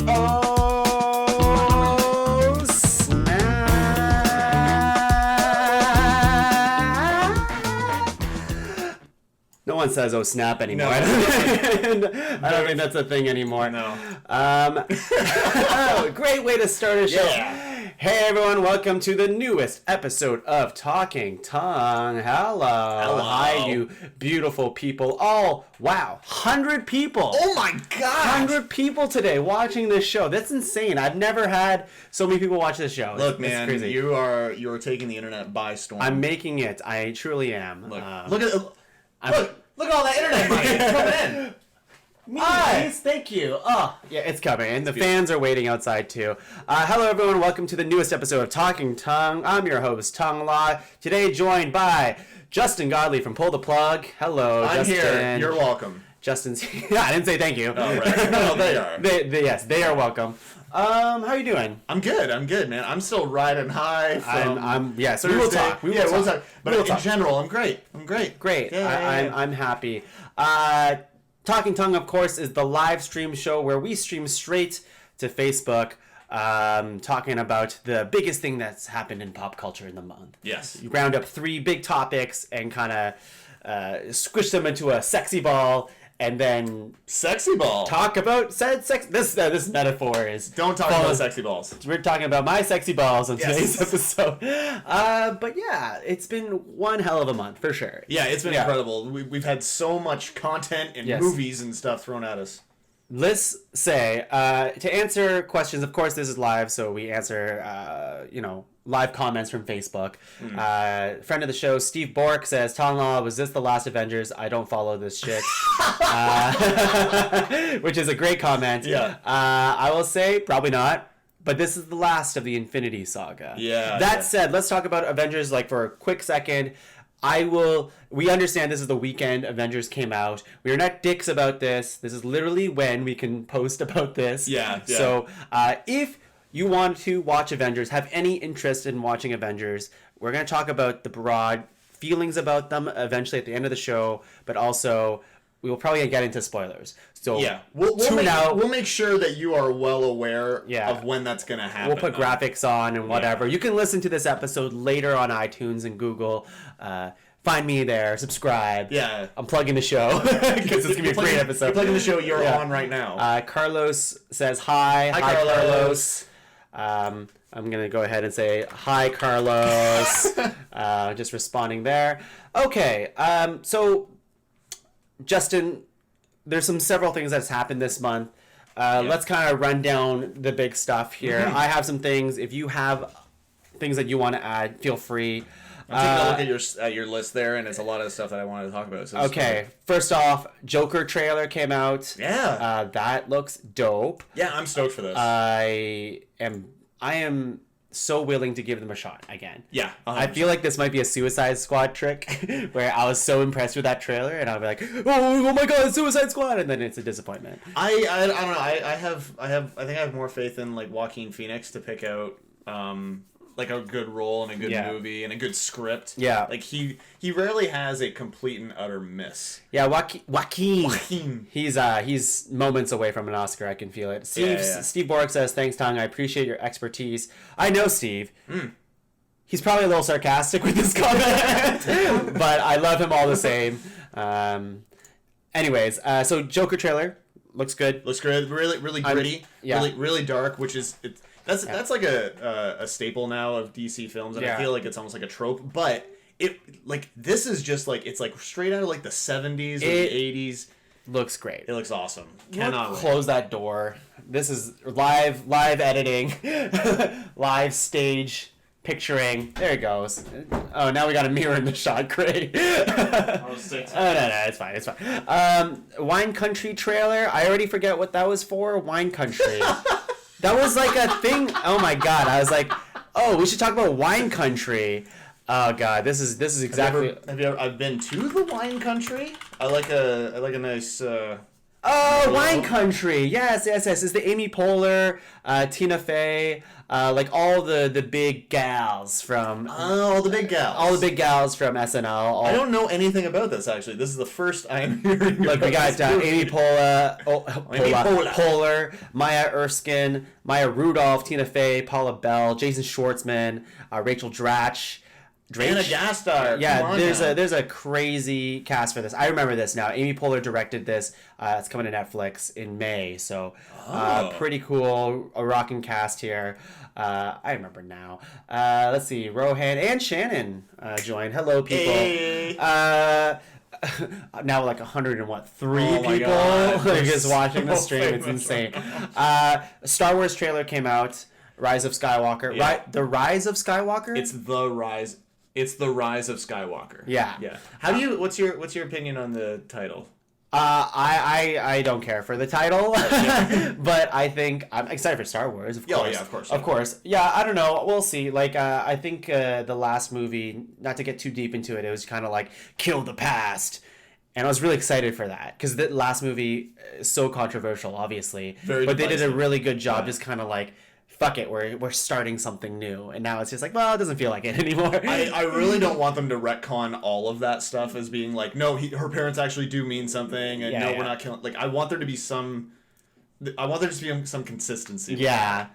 Oh, snap. No one says "oh snap" anymore. No. I don't think that's a thing anymore. No. Great way to start a show. Yeah. Hey everyone, welcome to the newest episode of Talking Tongue. Hello. Hi, you beautiful people. Oh, wow. 100 people. Oh my god. 100 people today watching this show. That's insane. I've never had so many people watch this show. Look, it's man, crazy. you're taking the internet by storm. I'm making it. I truly am. Look at all that internet money. It's coming in. Nice, thank you. Oh, yeah, it's coming, and the fans are waiting outside too. Hello, everyone. Welcome to the newest episode of Talking Tongue. I'm your host, Tongue Law. Today, joined by Justin Godelie from Pull the Plug. Hello, I'm Justin. here. You're welcome. Justin's here. I didn't say thank you. Oh, right. No, they are. Yes, they are welcome. How are you doing? I'm good, man. I'm still riding high from so we will talk. We'll talk. But in general, I'm great. Great. Yeah. I'm happy. Talking Tongue, of course, is the live stream show where we stream straight to Facebook, talking about the biggest thing that's happened in pop culture in the month. Yes. You round up 3 big topics and kind of squish them into a sexy ball, and then Sexy ball. talk about said sex. This metaphor is Don't talk about sexy balls. we're talking about my sexy balls on Yes. today's episode. But yeah, it's been one hell of a month for sure. Yeah, it's been Yeah. incredible. We've had so much content and Yes. movies and stuff thrown at us. Let's say, to answer questions, of course, this is live, so we answer, live comments from Facebook. Friend of the show, Steve Bork, says, Tonlaw, was this the last Avengers? I don't follow this shit. Which is a great comment. Yeah. I will say, probably not. But this is the last of the Infinity Saga. Yeah. That said, let's talk about Avengers for a quick second. We understand this is the weekend Avengers came out. We are not dicks about this. This is literally when we can post about this. Yeah. So, if you want to watch Avengers, have any interest in watching Avengers, we're going to talk about the broad feelings about them eventually at the end of the show, but also we will probably get into spoilers. So Yeah, we'll make sure that you are well aware Yeah. of when that's going to happen. We'll put graphics on and whatever. You can listen to this episode later on iTunes and Google. Find me there. Subscribe. Yeah. I'm plugging the show because it's going to be a great episode. You're plugging the show you're on right now. Carlos says hi. Hi, Carlos. I'm going to go ahead and say hi, Carlos. Just responding there. Okay. So, Justin, there's several things that's happened this month. Let's kind of run down the big stuff here. Mm-hmm. I have some things. If you have things that you want to add, feel free. I'm taking a look at your list there, and it's a lot of stuff that I wanted to talk about. So Okay, first off, Joker trailer came out. Yeah. That looks dope. Yeah, I'm stoked for this. I am so willing to give them a shot again. Yeah, 100%. I feel like this might be a Suicide Squad trick where I was so impressed with that trailer and I'll be like, oh my god, Suicide Squad, and then it's a disappointment. I don't know. I think I have more faith in Joaquin Phoenix to pick out a good role and a good movie and a good script. Yeah. He rarely has a complete and utter miss. Yeah, Joaquin. He's moments away from an Oscar. I can feel it. Steve Bork says, thanks, Tongue. I appreciate your expertise. I know Steve. He's probably a little sarcastic with his comment, but I love him all the same. Anyways, so Joker trailer looks good. Looks good. Really gritty. Really dark, which is that's like a staple now of DC films, and I feel like it's almost like a trope. But this is just it's straight out of the 70s or the 80s. Looks great. It looks awesome. Cannot close that door. This is live editing, live stage picturing. There it goes. Oh, now we got a mirror in the shot. Great. No, it's fine. Wine Country trailer. I already forget what that was for. Wine Country. That was like a thing. Oh my god. I was like, oh, we should talk about Wine Country. Oh god, this is exactly. Have you ever? I've been to the wine country. I like a nice. Oh, Wine Country. Yes. It's the Amy Poehler, Tina Fey, like all the big gals from. All the big gals. All the big gals from SNL. I don't know anything about this actually. This is the first I'm hearing. Look, we got Amy Poehler, Maya Erskine, Maya Rudolph, Tina Fey, Paula Bell, Jason Schwartzman, Rachel Dratch. Anna Gasteyer. Yeah, there's a crazy cast for this. I remember this now. Amy Poehler directed this. It's coming to Netflix in May, so pretty cool. A rocking cast here. I remember now. Let's see, Rohan and Shannon joined. Hello, people. Hey. Now like 103 people God. just watching the stream. It's insane. Star Wars trailer came out. Rise of Skywalker. Yeah. The Rise of Skywalker. It's the rise. It's the Rise of Skywalker. Yeah. Yeah. How do you? What's your opinion on the title? I don't care for the title, but I think I'm excited for Star Wars. Of course. Oh yeah, of course. Of course. Yeah, I don't know. We'll see. Like, I think the last movie, not to get too deep into it, it was kind of like kill the past. And I was really excited for that because the last movie is so controversial, obviously. Very but they did a really good job, Yeah. just kind of like, fuck it, we're starting something new. And now it's just like, well, it doesn't feel like it anymore. I really don't want them to retcon all of that stuff as being like, no, her parents actually do mean something, and we're not killing. Like, I want there to be some. I want there to be some consistency. Yeah.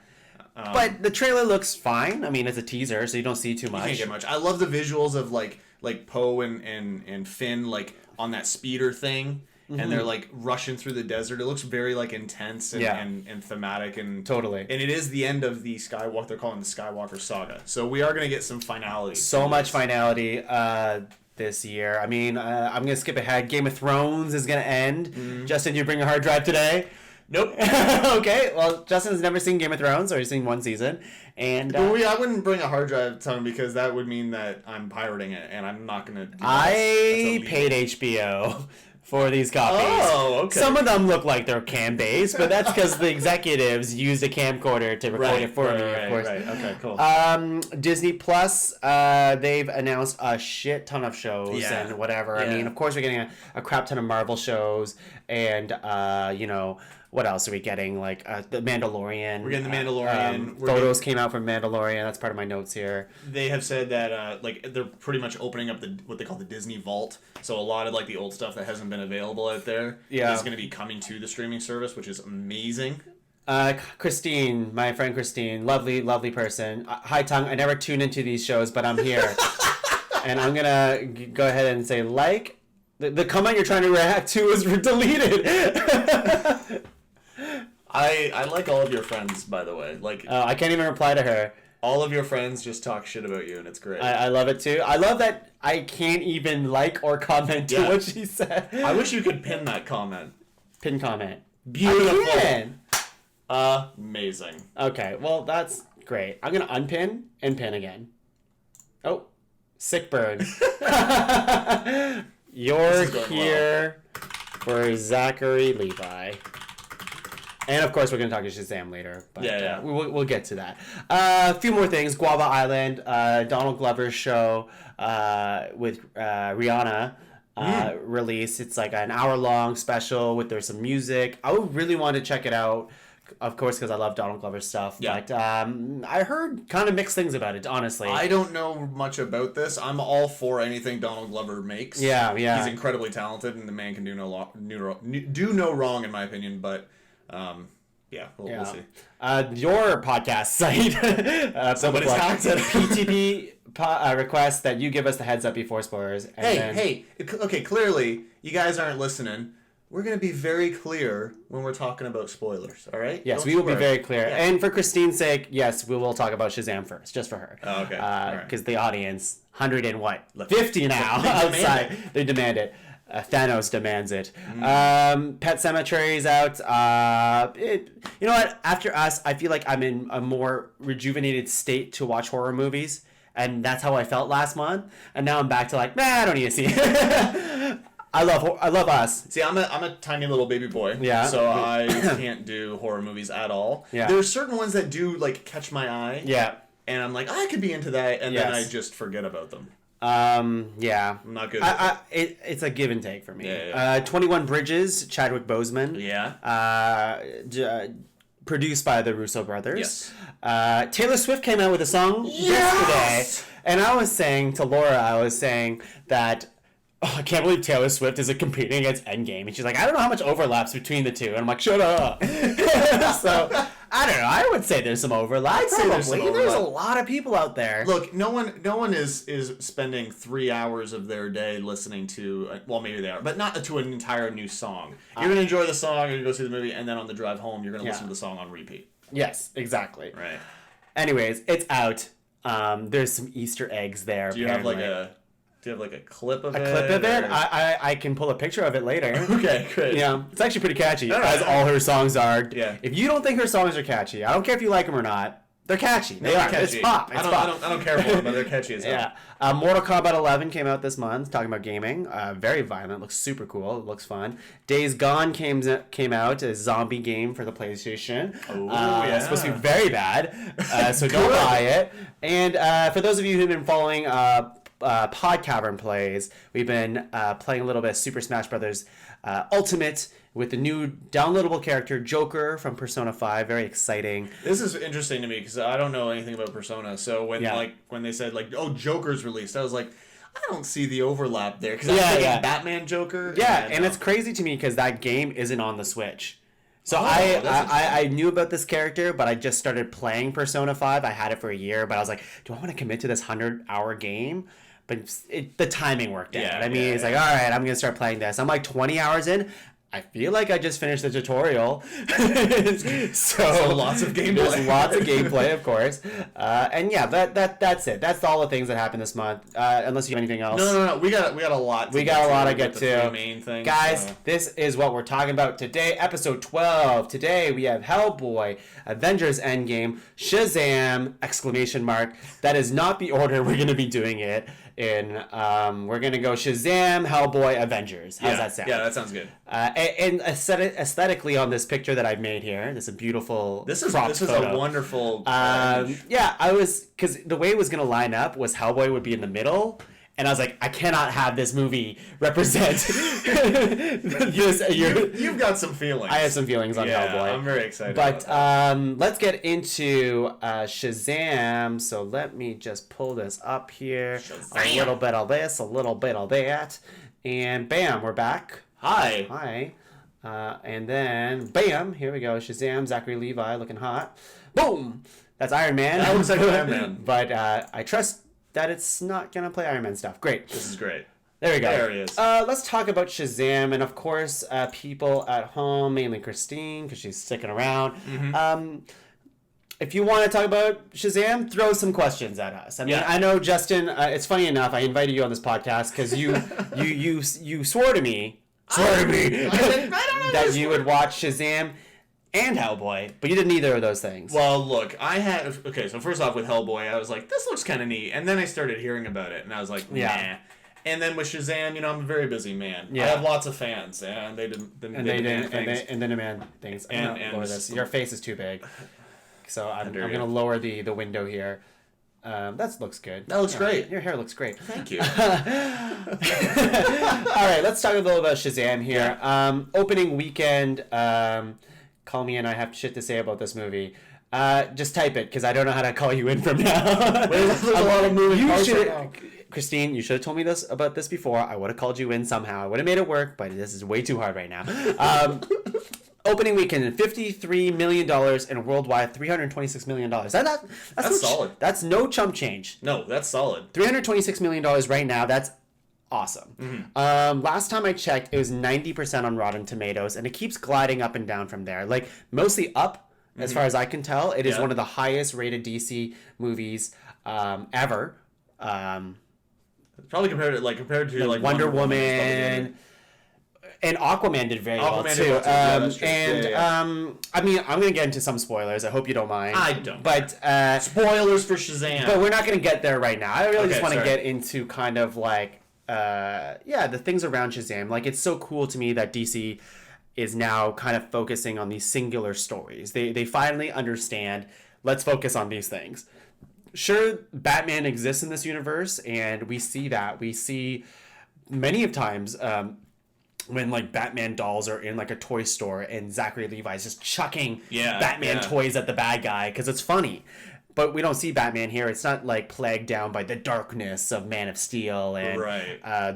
But the trailer looks fine. I mean, it's a teaser, so you don't see too much. You can't get much. I love the visuals of like Poe and Finn like on that speeder thing. And they're like rushing through the desert. It looks very like intense and thematic and totally. And it is the end of the what they're calling the Skywalker saga. So we are gonna get some finality. So much finality this year. I mean, I'm gonna skip ahead. Game of Thrones is gonna end. Justin, do you bring a hard drive today? Nope. Okay. Well, Justin has never seen Game of Thrones, or he's seen one season, and I wouldn't bring a hard drive to him because that would mean that I'm pirating it, and I'm not gonna. I paid HBO for these copies. Oh, okay. Some of them look like they're cam-based, but that's because the executives used a camcorder to record it for me, of course. Right. Okay, cool. Disney Plus, they've announced a shit ton of shows and whatever. Yeah. I mean, of course, we're getting a crap ton of Marvel shows, and, what else are we getting? Like, The Mandalorian. We're getting The Mandalorian. Photos came out from Mandalorian. That's part of my notes here. They have said that they're pretty much opening up what they call the Disney Vault. So a lot of like the old stuff that hasn't been available out there is going to be coming to the streaming service, which is amazing. Christine, my friend Christine, lovely, lovely person. Hi, Tongue. I never tune into these shows, but I'm here. And I'm going to go ahead and say the comment you're trying to react to is deleted. I like all of your friends, by the way. Like, I can't even reply to her. All of your friends just talk shit about you, and it's great. I love it too. I love that I can't even like or comment to what she said. I wish you could pin that comment. Pin comment. Beautiful. I can. Amazing. Okay, well, that's great. I'm going to unpin and pin again. Oh, sick burn. You're here for Zachary Levi. And of course, we're going to talk to Shazam later. But, we'll get to that. A few more things. Guava Island, Donald Glover's show with Rihanna released. It's like an hour-long special there's some music. I would really want to check it out, of course, because I love Donald Glover's stuff. Yeah. But I heard kind of mixed things about it, honestly. I don't know much about this. I'm all for anything Donald Glover makes. Yeah. He's incredibly talented, and the man can do no wrong, in my opinion, but... We'll see. Your podcast site. Somebody's hacked it. PTP request that you give us the heads up before spoilers. And Okay, clearly, you guys aren't listening. We're going to be very clear when we're talking about spoilers, all right? Yes, we will be very clear. Yeah. And for Christine's sake, yes, we will talk about Shazam first, just for her. Oh, okay. Because the audience, 50 now They outside. They demand it. Thanos demands it. Pet Sematary is out. You know what? After Us, I feel like I'm in a more rejuvenated state to watch horror movies, and that's how I felt last month. And now I'm back to like, I don't need to see it. I love Us. See, I'm a tiny little baby boy. Yeah. So I can't do horror movies at all. Yeah. There's certain ones that do like catch my eye. Yeah. And I'm like, I could be into that, and then I just forget about them. Yeah. I'm not good. It's a give and take for me. Yeah. 21 Bridges, Chadwick Boseman. Yeah. Produced by the Russo brothers. Yes. Taylor Swift came out with a song yesterday, and I was saying to Laura, that I can't believe Taylor Swift is competing against Endgame, and she's like, I don't know how much overlaps between the two, and I'm like, shut up. So I don't know. I would say there's some overlap. I'd say there's some overlap. There's a lot of people out there. Look, no one is spending 3 hours of their day listening to. Well, maybe they are, but not to an entire new song. You're gonna enjoy the song, you're gonna go see the movie, and then on the drive home, you're gonna listen to the song on repeat. Yes, exactly. Right. Anyways, it's out. There's some Easter eggs there. Do you have like a clip of it? A clip of it? I can pull a picture of it later. Okay, great. Yeah, it's actually pretty catchy, as all her songs are. Yeah. If you don't think her songs are catchy, I don't care if you like them or not. They're catchy. They are. Catchy. It's pop. It's pop. I don't care for them, but they're catchy as hell. Yeah. Mortal Kombat 11 came out this month, talking about gaming. Very violent. Looks super cool. It looks fun. Days Gone came out, a zombie game for the PlayStation. Oh, yeah. It's supposed to be very bad, so don't buy it. And for those of you who've been following Pod Cavern Plays, we've been playing a little bit of Super Smash Brothers Ultimate with the new downloadable character Joker from Persona 5. Very exciting. This is interesting to me because I don't know anything about Persona. So when they said Joker's released, I was like, I don't see the overlap there because I'm thinking Batman Joker. Yeah, and it's crazy to me because that game isn't on the Switch. So I knew about this character, but I just started playing Persona 5. I had it for a year, but I was like, do I want to commit to this 100-hour game? But the timing worked out. It's like, all right, I'm going to start playing this. I'm like 20 hours in. I feel like I just finished the tutorial. so lots of gameplay. There's lots of gameplay, of course. And yeah, that's it. That's all the things that happened this month. Unless you have anything else. No. We got a lot. We got a lot to get to. Main things, guys. This is what we're talking about today. Episode 12. Today we have Hellboy, Avengers Endgame, Shazam! ! That is not the order we're going to be doing it in. We're going to go Shazam!, Hellboy, Avengers. How's that sound? Yeah, that sounds good. And aesthetically on this picture that I've made here, this is a beautiful. This is photo. A wonderful. Yeah, I was because the way it was gonna line up was Hellboy would be in the middle, and I was like, I cannot have this movie represent. You've got some feelings. I have some feelings on Hellboy. I'm very excited. But let's get into Shazam. So let me just pull this up here. Shazam. A little bit of this, a little bit of that, and bam, we're back. Hi. And then, bam, here we go. Shazam, Zachary Levi looking hot. Boom! That's Iron Man. That looks like Iron Man. But I trust that it's not going to play Iron Man stuff. Great. This is great. There we go. There he is. Let's talk about Shazam. And of course, people at home, mainly Christine, because she's sticking around. Mm-hmm. If you want to talk about Shazam, throw some questions at us. I mean, I know, Justin, it's funny enough, I invited you on this podcast because you swore to me that you would watch Shazam and Hellboy, but you didn't either of those things. Well, look, so first off with Hellboy, I was like, this looks kind of neat. And then I started hearing about it, and I was like, nah. And then with Shazam, I'm a very busy man. Yeah. I have lots of fans, and they didn't demand things. Your face is too big. So I'm going to lower the window here. That looks good. That looks great. Your hair looks great. Thank you. All right, let's talk a little about Shazam here. Yeah. Opening weekend, call me and I have shit to say about this movie. Just type it, because I don't know how to call you in from now. There's a lot of movies. Christine, you should have told me about this before. I would have called you in somehow. I would have made it work, but this is way too hard right now. Opening weekend, $53 million, and worldwide, $326 million. That's solid. That's no chump change. No, that's solid. $326 million right now. That's awesome. Mm-hmm. Last time I checked, it was 90% on Rotten Tomatoes, and it keeps gliding up and down from there. Like, mostly up, as far as I can tell. It is one of the highest rated DC movies ever. Probably compared to Wonder Woman. And Aquaman did very well too. I mean, I'm gonna get into some spoilers. I hope you don't mind. I don't. But spoilers for Shazam. But we're not gonna get there right now. I really just want to get into kind of like, the things around Shazam. Like, it's so cool to me that DC is now kind of focusing on these singular stories. They finally understand. Let's focus on these things. sure, Batman exists in this universe, and we see that. We see many of times when like Batman dolls are in like a toy store and Zachary Levi's just chucking Batman toys at the bad guy because it's funny. But we don't see Batman here. It's not like plagued down by the darkness of Man of Steel and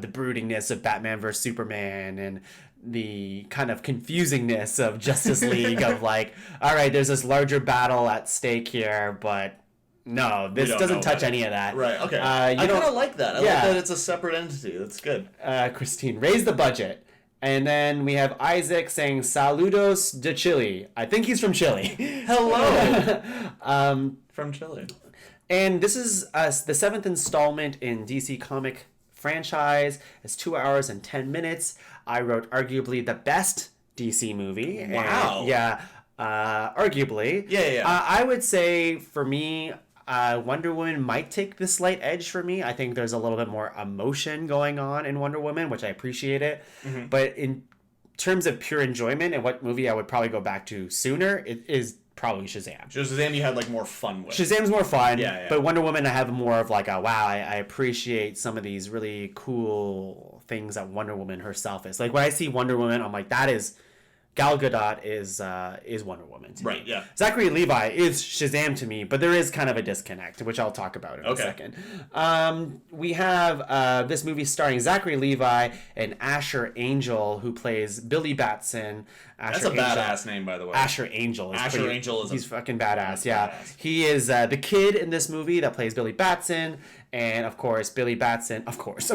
the broodingness of Batman vs Superman and the kind of confusingness of Justice League of like, all right, there's this larger battle at stake here, but no, this doesn't touch any of that. Right, okay. I kind of like that. I like that it's a separate entity. That's good. Christine, raise the budget. And then we have Isaac saying, Saludos de Chile. I think he's from Chile. Hello. From Chile. And this is the 7th installment in DC Comic franchise. It's 2 hours and 10 minutes. I wrote arguably the best DC movie. Wow. And, arguably. Yeah. I would say, for me, Wonder Woman might take the slight edge for me. I think there's a little bit more emotion going on in Wonder Woman, which I appreciate it. Mm-hmm. But in terms of pure enjoyment and what movie I would probably go back to sooner, it is probably Shazam. Shazam you had like more fun with. Shazam's more fun, but Wonder Woman I have more of like a wow, I appreciate some of these really cool things that Wonder Woman herself is. Like when I see Wonder Woman, I'm like, that is... Gal Gadot is Wonder Woman to me. Yeah. Zachary Levi is Shazam to me, but there is kind of a disconnect, which I'll talk about in a second. We have this movie starring Zachary Levi and Asher Angel, who plays Billy Batson. That's a badass name, by the way. Asher Angel. He's fucking badass, yeah. Badass. He is the kid in this movie that plays Billy Batson. And of course, Billy Batson, of course,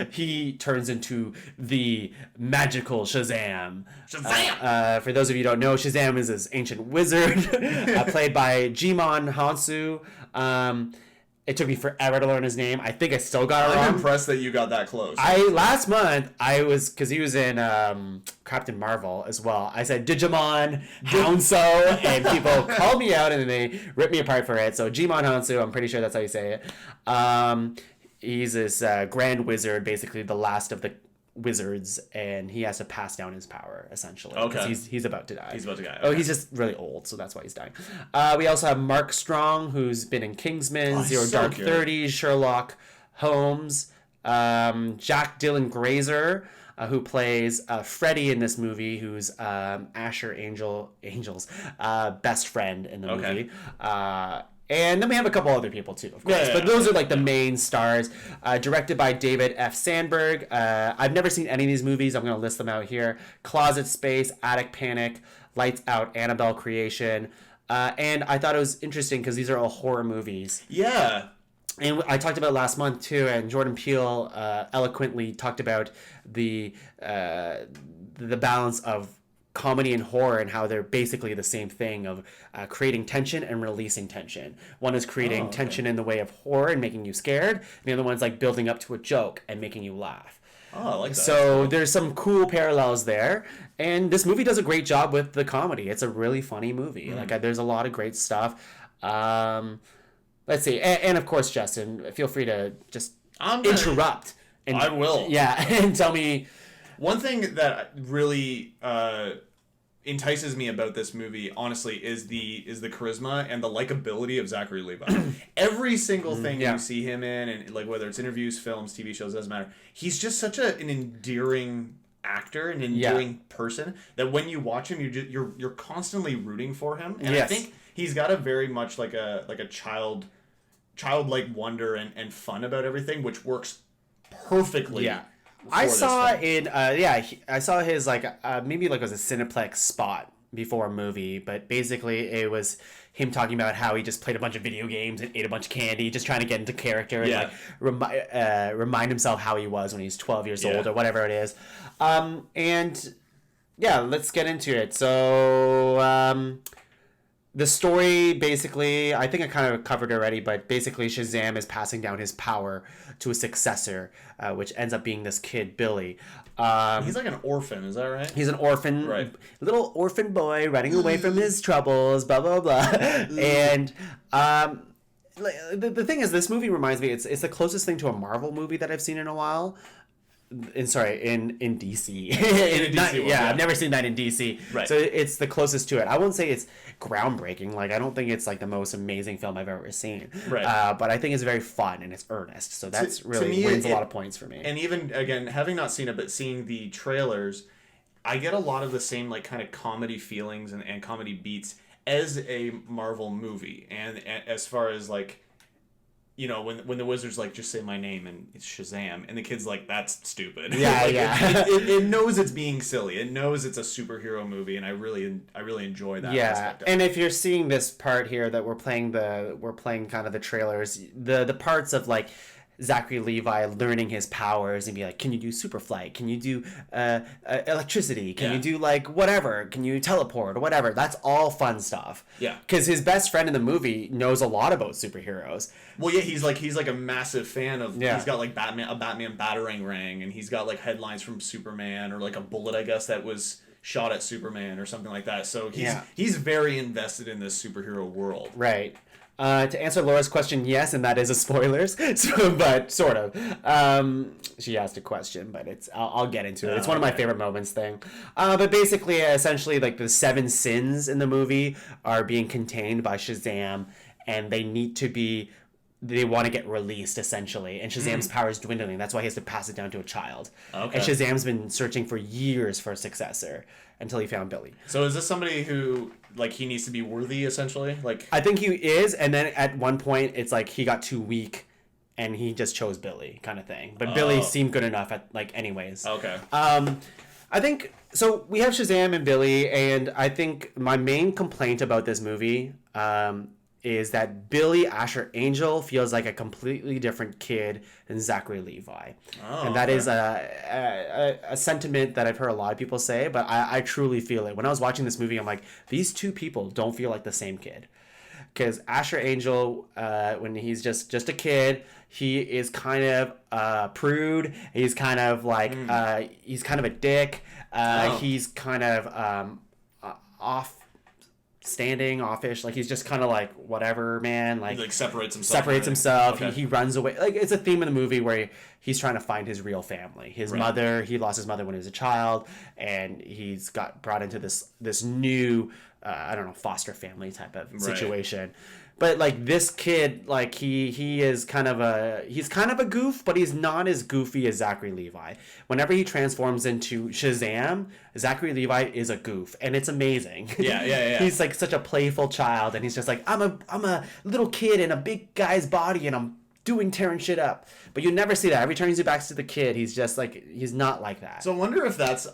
he turns into the magical Shazam. For those of you who don't know, Shazam is this ancient wizard played by Jimon Hansu. It took me forever to learn his name. I think I still got it wrong. I'm impressed that you got that close. Last month, because he was in Captain Marvel as well, I said Digimon Hansu, and people called me out and they ripped me apart for it. So Jimon Hansu, I'm pretty sure that's how you say it. He's this grand wizard, basically the last of the wizards, and he has to pass down his power essentially. Okay. He's about to die. He's about to die. Okay. Oh, he's just really old, so that's why he's dying. We also have Mark Strong, who's been in Kingsman, Zero Dark 30, Sherlock Holmes, Jack Dylan Grazer, who plays Freddy in this movie, who's Asher Angel's best friend in the movie. And then we have a couple other people too, of course. But those are like the main stars. Directed by David F. Sandberg. I've never seen any of these movies. I'm going to list them out here. Closet Space, Attic Panic, Lights Out, Annabelle Creation. And I thought it was interesting because these are all horror movies. Yeah. And I talked about it last month too, and Jordan Peele eloquently talked about the balance of comedy and horror and how they're basically the same thing of creating tension and releasing tension. One is creating tension in the way of horror and making you scared. And the other one's like building up to a joke and making you laugh. Oh, I like that. So there's some cool parallels there. And this movie does a great job with the comedy. It's a really funny movie. Like there's a lot of great stuff. Let's see. And of course, Justin, feel free to just interrupt. And, I will. Yeah, and tell me. One thing that really entices me about this movie, honestly, is the charisma and the likability of Zachary Levi. Every single thing you see him in, and like whether it's interviews, films, TV shows, doesn't matter. He's just such an endearing actor, an endearing person that when you watch him, you're constantly rooting for him. And I think he's got a very much like a childlike wonder and fun about everything, which works perfectly. Yeah. I saw his maybe like it was a Cineplex spot before a movie, but basically it was him talking about how he just played a bunch of video games and ate a bunch of candy, just trying to get into character and remind himself how he was when he's 12 years old or whatever it is. And yeah, let's get into it. So the story, basically, I think I kind of covered it already, but basically Shazam is passing down his power to a successor, which ends up being this kid, Billy. He's like an orphan, is that right? He's an orphan, little orphan boy running away from his troubles, blah, blah, blah. And the thing is, this movie reminds me, it's the closest thing to a Marvel movie that I've seen in a while. in DC. In DC world, I've never seen that in DC. Right. So it's the closest to it. I won't say it's groundbreaking. Like, I don't think it's like the most amazing film I've ever seen. Right. But I think it's very fun and it's earnest. So that's to really me, wins a lot of points for me. And even again, having not seen it, but seeing the trailers, I get a lot of the same like kind of comedy feelings and comedy beats as a Marvel movie. And as far as like, you know, when the wizard's like, just say my name, and it's Shazam, and the kid's like, that's stupid. Yeah, like, yeah. It knows it's being silly. It knows it's a superhero movie, and I really enjoy that aspect of it. And if you're seeing this part here that we're playing kind of the trailers, the parts of like Zachary Levi learning his powers and be like, can you do super flight? Can you do electricity? Can you do like whatever? Can you teleport or whatever? That's all fun stuff. Yeah. Because his best friend in the movie knows a lot about superheroes. Well, yeah, he's like a massive fan of. Yeah. He's got like a Batman battering ring, and he's got like headlines from Superman or like a bullet, I guess, that was shot at Superman or something like that. So he's very invested in this superhero world. Right. To answer Laura's question, yes, and that is a spoilers, but sort of. She asked a question, but I'll get into it. It's one of my favorite moments thing. But basically, essentially, like the 7 sins in the movie are being contained by Shazam, and they want to get released, essentially. And Shazam's power is dwindling. That's why he has to pass it down to a child. Okay. And Shazam's been searching for years for a successor until he found Billy. So is this somebody who, like, he needs to be worthy, essentially? Like, I think he is, and then at one point, it's like he got too weak, and he just chose Billy, kind of thing. But Billy seemed good enough at, like, anyways. Okay. I think, so we have Shazam and Billy, and I think my main complaint about this movie is that Billy Asher Angel feels like a completely different kid than Zachary Levi. And that is a sentiment that I've heard a lot of people say, but I truly feel it. When I was watching this movie, I'm like, these two people don't feel like the same kid. Because Asher Angel, when he's just a kid, he is kind of prude. He's kind of like, he's kind of a dick. He's kind of offish, like he's just kind of like whatever, man, like, he like separates himself. Okay. He runs away. Like, it's a theme in the movie where he's trying to find his real family, his mother. He lost his mother when he was a child, and he's got brought into this new I don't know, foster family type of situation. But like this kid, like he is kind of a goof, but he's not as goofy as Zachary Levi. Whenever he transforms into Shazam, Zachary Levi is a goof, and it's amazing. Yeah. He's like such a playful child, and he's just like, I'm a little kid in a big guy's body, and I'm tearing shit up. But you never see that. Every time he back to the kid, he's just like, he's not like that. So I wonder if that's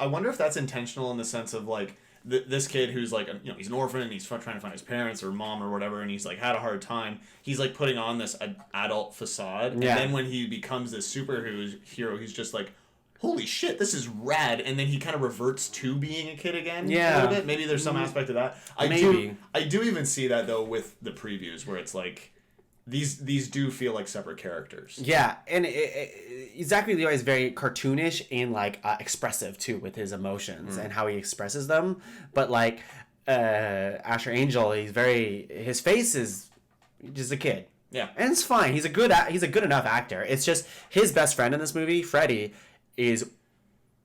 intentional in the sense of like, this kid who's like, you know, he's an orphan and he's trying to find his parents or mom or whatever, and he's like had a hard time. He's like putting on this adult facade, and then when he becomes this superhero, he's just like, holy shit, this is rad, and then he kind of reverts to being a kid again. A little bit. Maybe there's some aspect of that. I do even see that though with the previews where it's like, these do feel like separate characters. Yeah, and Zachary Levi is very cartoonish and like expressive too with his emotions and how he expresses them. But like Asher Angel, his face is just a kid. Yeah, and it's fine. He's a good enough actor. It's just his best friend in this movie, Freddy,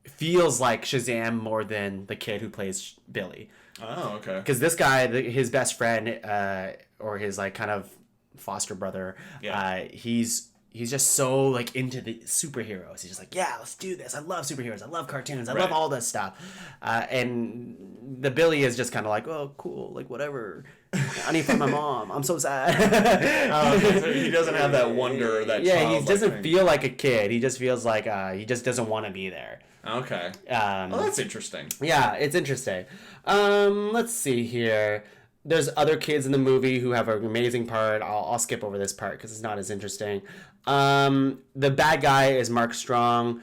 feels like Shazam more than the kid who plays Billy. Oh, okay. Because this guy, his best friend, or his like kind of foster brother, he's just so like into the superheroes. He's just like, yeah, let's do this. I love superheroes. I love cartoons. I love all this stuff. And the Billy is just kind of like, oh, cool, like whatever. I need to find my mom. I'm so sad. Okay. So he doesn't have that wonder, that he doesn't feel like a kid. He just feels like he just doesn't want to be there. Okay. That's interesting. Yeah, it's interesting. Let's see here. There's other kids in the movie who have an amazing part. I'll skip over this part because it's not as interesting. The bad guy is Mark Strong,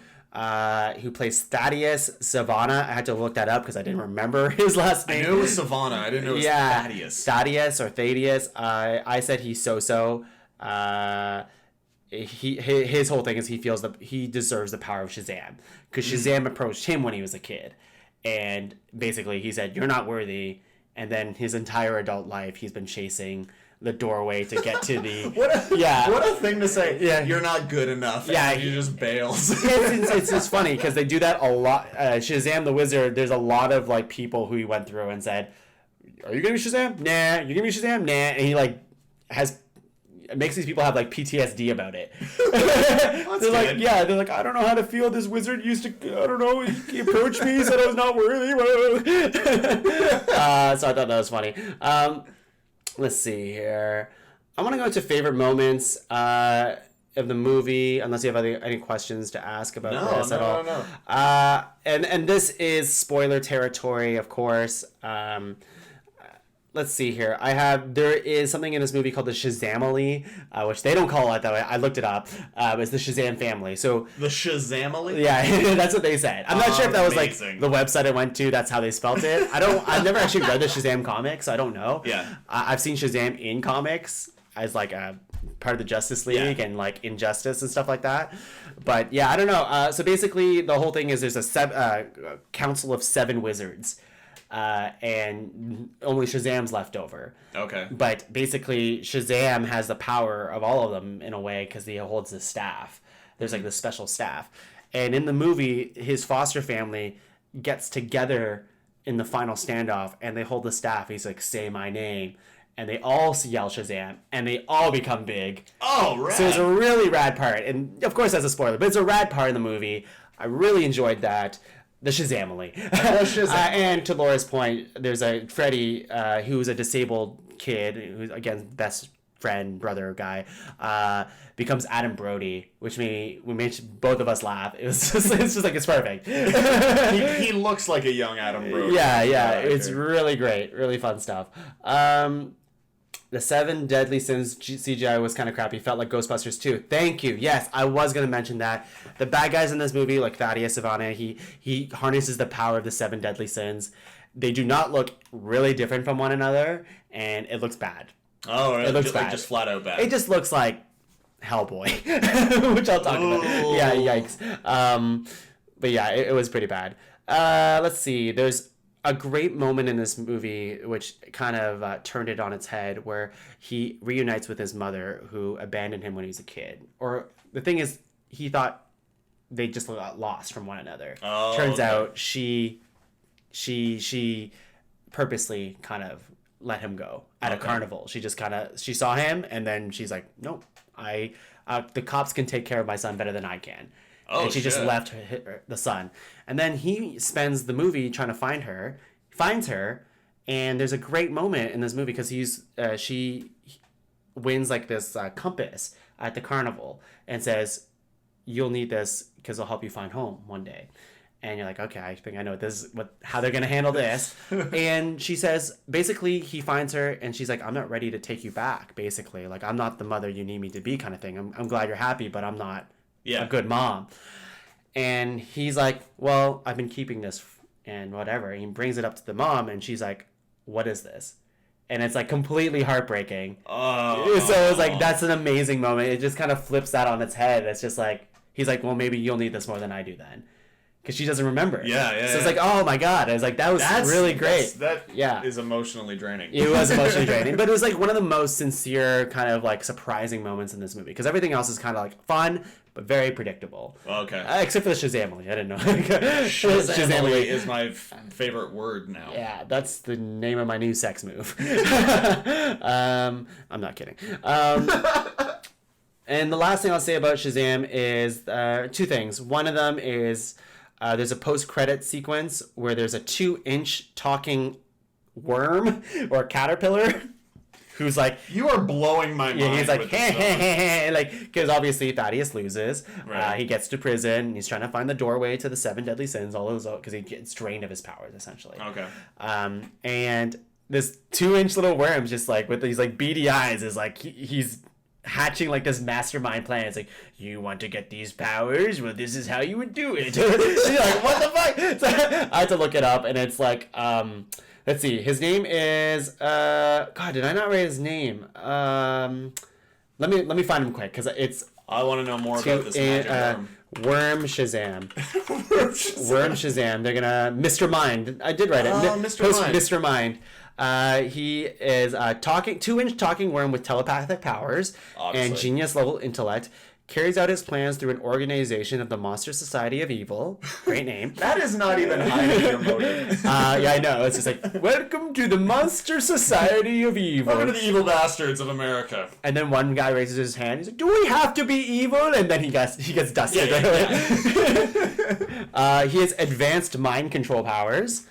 who plays Thaddeus Savannah. I had to look that up because I didn't remember his last name. I knew it was Savannah. I didn't know it was Thaddeus. Thaddeus or Thaddeus. I said he's so-so. His whole thing is he feels that he deserves the power of Shazam because Shazam approached him when he was a kid, and basically he said, "You're not worthy." And then his entire adult life, he's been chasing the doorway to get to the what a thing to say. Yeah, you're not good enough. Yeah, he just bails. It's just funny because they do that a lot. Shazam the Wizard, there's a lot of like people who he went through and said, are you gonna be Shazam? Nah. You're gonna be Shazam? Nah. And he like makes these people have like PTSD about it. They're like, they're like, I don't know how to feel. This wizard used to, I don't know, he approached me, said I was not worthy. So I thought that was funny. Let's see here. I want to go to favorite moments of the movie, unless you have any questions to ask about this at all. No. And this is spoiler territory, of course. Let's see here. There is something in this movie called the Shazamily, which they don't call it that way. I looked it up. It's the Shazam family. So the Shazamily? Yeah, that's what they said. I'm not sure if that was like the website I went to. That's how they spelt it. I've never actually read the Shazam comics, so I don't know. Yeah. I've seen Shazam in comics as like a part of the Justice League and like Injustice and stuff like that. But yeah, I don't know. So basically, the whole thing is there's a council of 7 wizards. And only Shazam's left over. Okay. But basically, Shazam has the power of all of them in a way because he holds the staff. There's like this special staff. And in the movie, his foster family gets together in the final standoff and they hold the staff. He's like, say my name. And they all yell Shazam and they all become big. Oh, rad. So it's a really rad part. And of course, that's a spoiler, but it's a rad part in the movie. I really enjoyed that. The Shazamily. And to Laura's point, there's a Freddy who's a disabled kid, who's, again, best friend, brother guy, becomes Adam Brody, which we made both of us laugh. It's just like, it's perfect. he looks like a young Adam Brody. Yeah. It's really great. Really fun stuff. The 7 Deadly Sins CGI was kind of crappy. Felt like Ghostbusters 2. Thank you. Yes, I was going to mention that. The bad guys in this movie, like Thaddeus Savannah, he harnesses the power of the 7 Deadly Sins. They do not look really different from one another, and it looks bad. Oh, it looks bad. Just flat out bad. It just looks like Hellboy, which I'll talk about. Yeah, yikes. But yeah, it was pretty bad. Let's see. There's a great moment in this movie which kind of turned it on its head, where he reunites with his mother who abandoned him when he was a kid. Or the thing is, he thought they just got lost from one another. Turns out she purposely kind of let him go at a carnival. She just she saw him and then she's like, nope, the cops can take care of my son better than I can. And she just left the son. And then he spends the movie trying to find her, finds her, and there's a great moment in this movie because she wins like this compass at the carnival and says, you'll need this because it'll help you find home one day. And you're like, okay, I think I know how they're going to handle this. And she says, basically, he finds her and she's like, I'm not ready to take you back, basically. Like, I'm not the mother you need me to be kind of thing. I'm glad you're happy, but I'm not a good mom. And he's like, well, I've been keeping this and whatever. And he brings it up to the mom and she's like, what is this? And it's like completely heartbreaking. Oh. So it's like, that's an amazing moment. It just kind of flips that on its head. It's just like, he's like, well, maybe you'll need this more than I do then. Because she doesn't remember. Yeah. So it's like, oh my God. I was like, that's really great. That is emotionally draining. It was emotionally draining. But it was like one of the most sincere, kind of like surprising moments in this movie. Because everything else is kind of like fun, but very predictable. Okay. Except for the Shazamily. I didn't know. Shazamily is my favorite word now. Yeah, that's the name of my new sex move. I'm not kidding. And the last thing I'll say about Shazam is 2 things. One of them is there's a post-credit sequence where there's a 2-inch talking worm or caterpillar who's like, you are blowing my mind. Yeah, he's like, hey, like, because obviously Thaddeus loses. Right. He gets to prison. And he's trying to find the doorway to the 7 deadly sins. All those, because he gets drained of his powers essentially. Okay. And this 2-inch little worm, just like with these like beady eyes, is like he's hatching like this mastermind plan. It's like, you want to get these powers? Well, this is how you would do it. You're like, what the fuck? So I had to look it up, and it's like, let's see. His name is God. Did I not write his name? Let me find him quick because it's. I want to know more about this magic worm. Worm Shazam. Worm Shazam. They're gonna Mr. Mind. I did write it. Mr. Mind. Mr. Mind. He is a 2-inch talking worm with telepathic powers and genius level intellect. Carries out his plans through an organization of the Monster Society of Evil. Great name. That is not even high in your motive. Yeah, I know. It's just like, welcome to the Monster Society of Evil. Welcome to the evil bastards of America. And then one guy raises his hand. He's like, do we have to be evil? And then he gets dusted. Yeah. He has advanced mind control powers.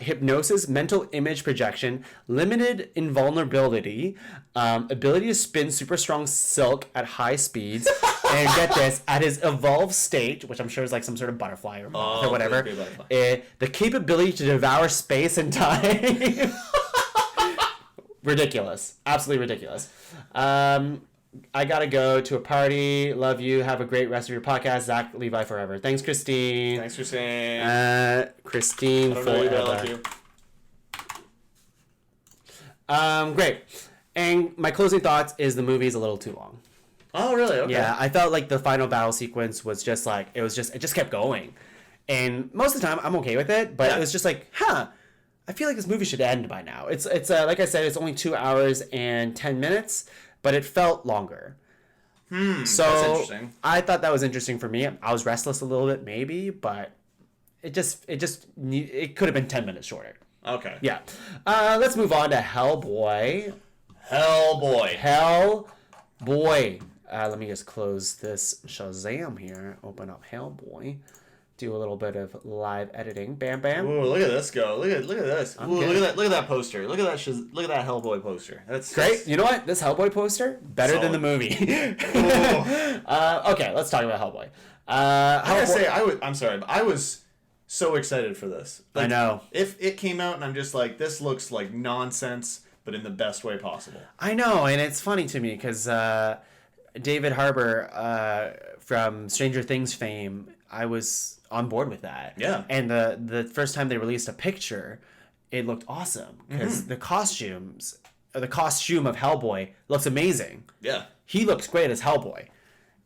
Hypnosis, mental image projection, limited invulnerability, ability to spin super strong silk at high speeds, and get this, at his evolved state, which I'm sure is like some sort of butterfly or whatever, the capability to devour space and time. Ridiculous. Absolutely ridiculous. I gotta go to a party. Love you. Have a great rest of your podcast. Zach Levi forever. Thanks, Christine. Thanks for saying. Christine forever. Great. And my closing thoughts is the movie is a little too long. Oh, really? Okay. Yeah, I felt like the final battle sequence was just like, it just kept going. And most of the time, I'm okay with it, but it was just like, I feel like this movie should end by now. It's like I said, it's only 2 hours and 10 minutes. But it felt longer. So that's interesting. I thought that was interesting for me. I was restless a little bit, maybe, but it could have been 10 minutes shorter. Okay. Yeah. Let's move on to Hellboy. Hellboy. Let me just close this Shazam here. Open up Hellboy. Do a little bit of live editing. Bam, bam. Ooh, look at this go. Look at this. Ooh, look at that poster. Look at that Hellboy poster. That's great. You know what? This Hellboy poster better than the movie. Okay, let's talk about Hellboy. I'm sorry, but I was so excited for this. Like, I know. If it came out and I'm just like, this looks like nonsense, but in the best way possible. I know, and it's funny to me because David Harbour from Stranger Things fame, I was on board with that. Yeah. And the first time they released a picture, it looked awesome because the costume of Hellboy looks amazing. Yeah. He looks great as Hellboy.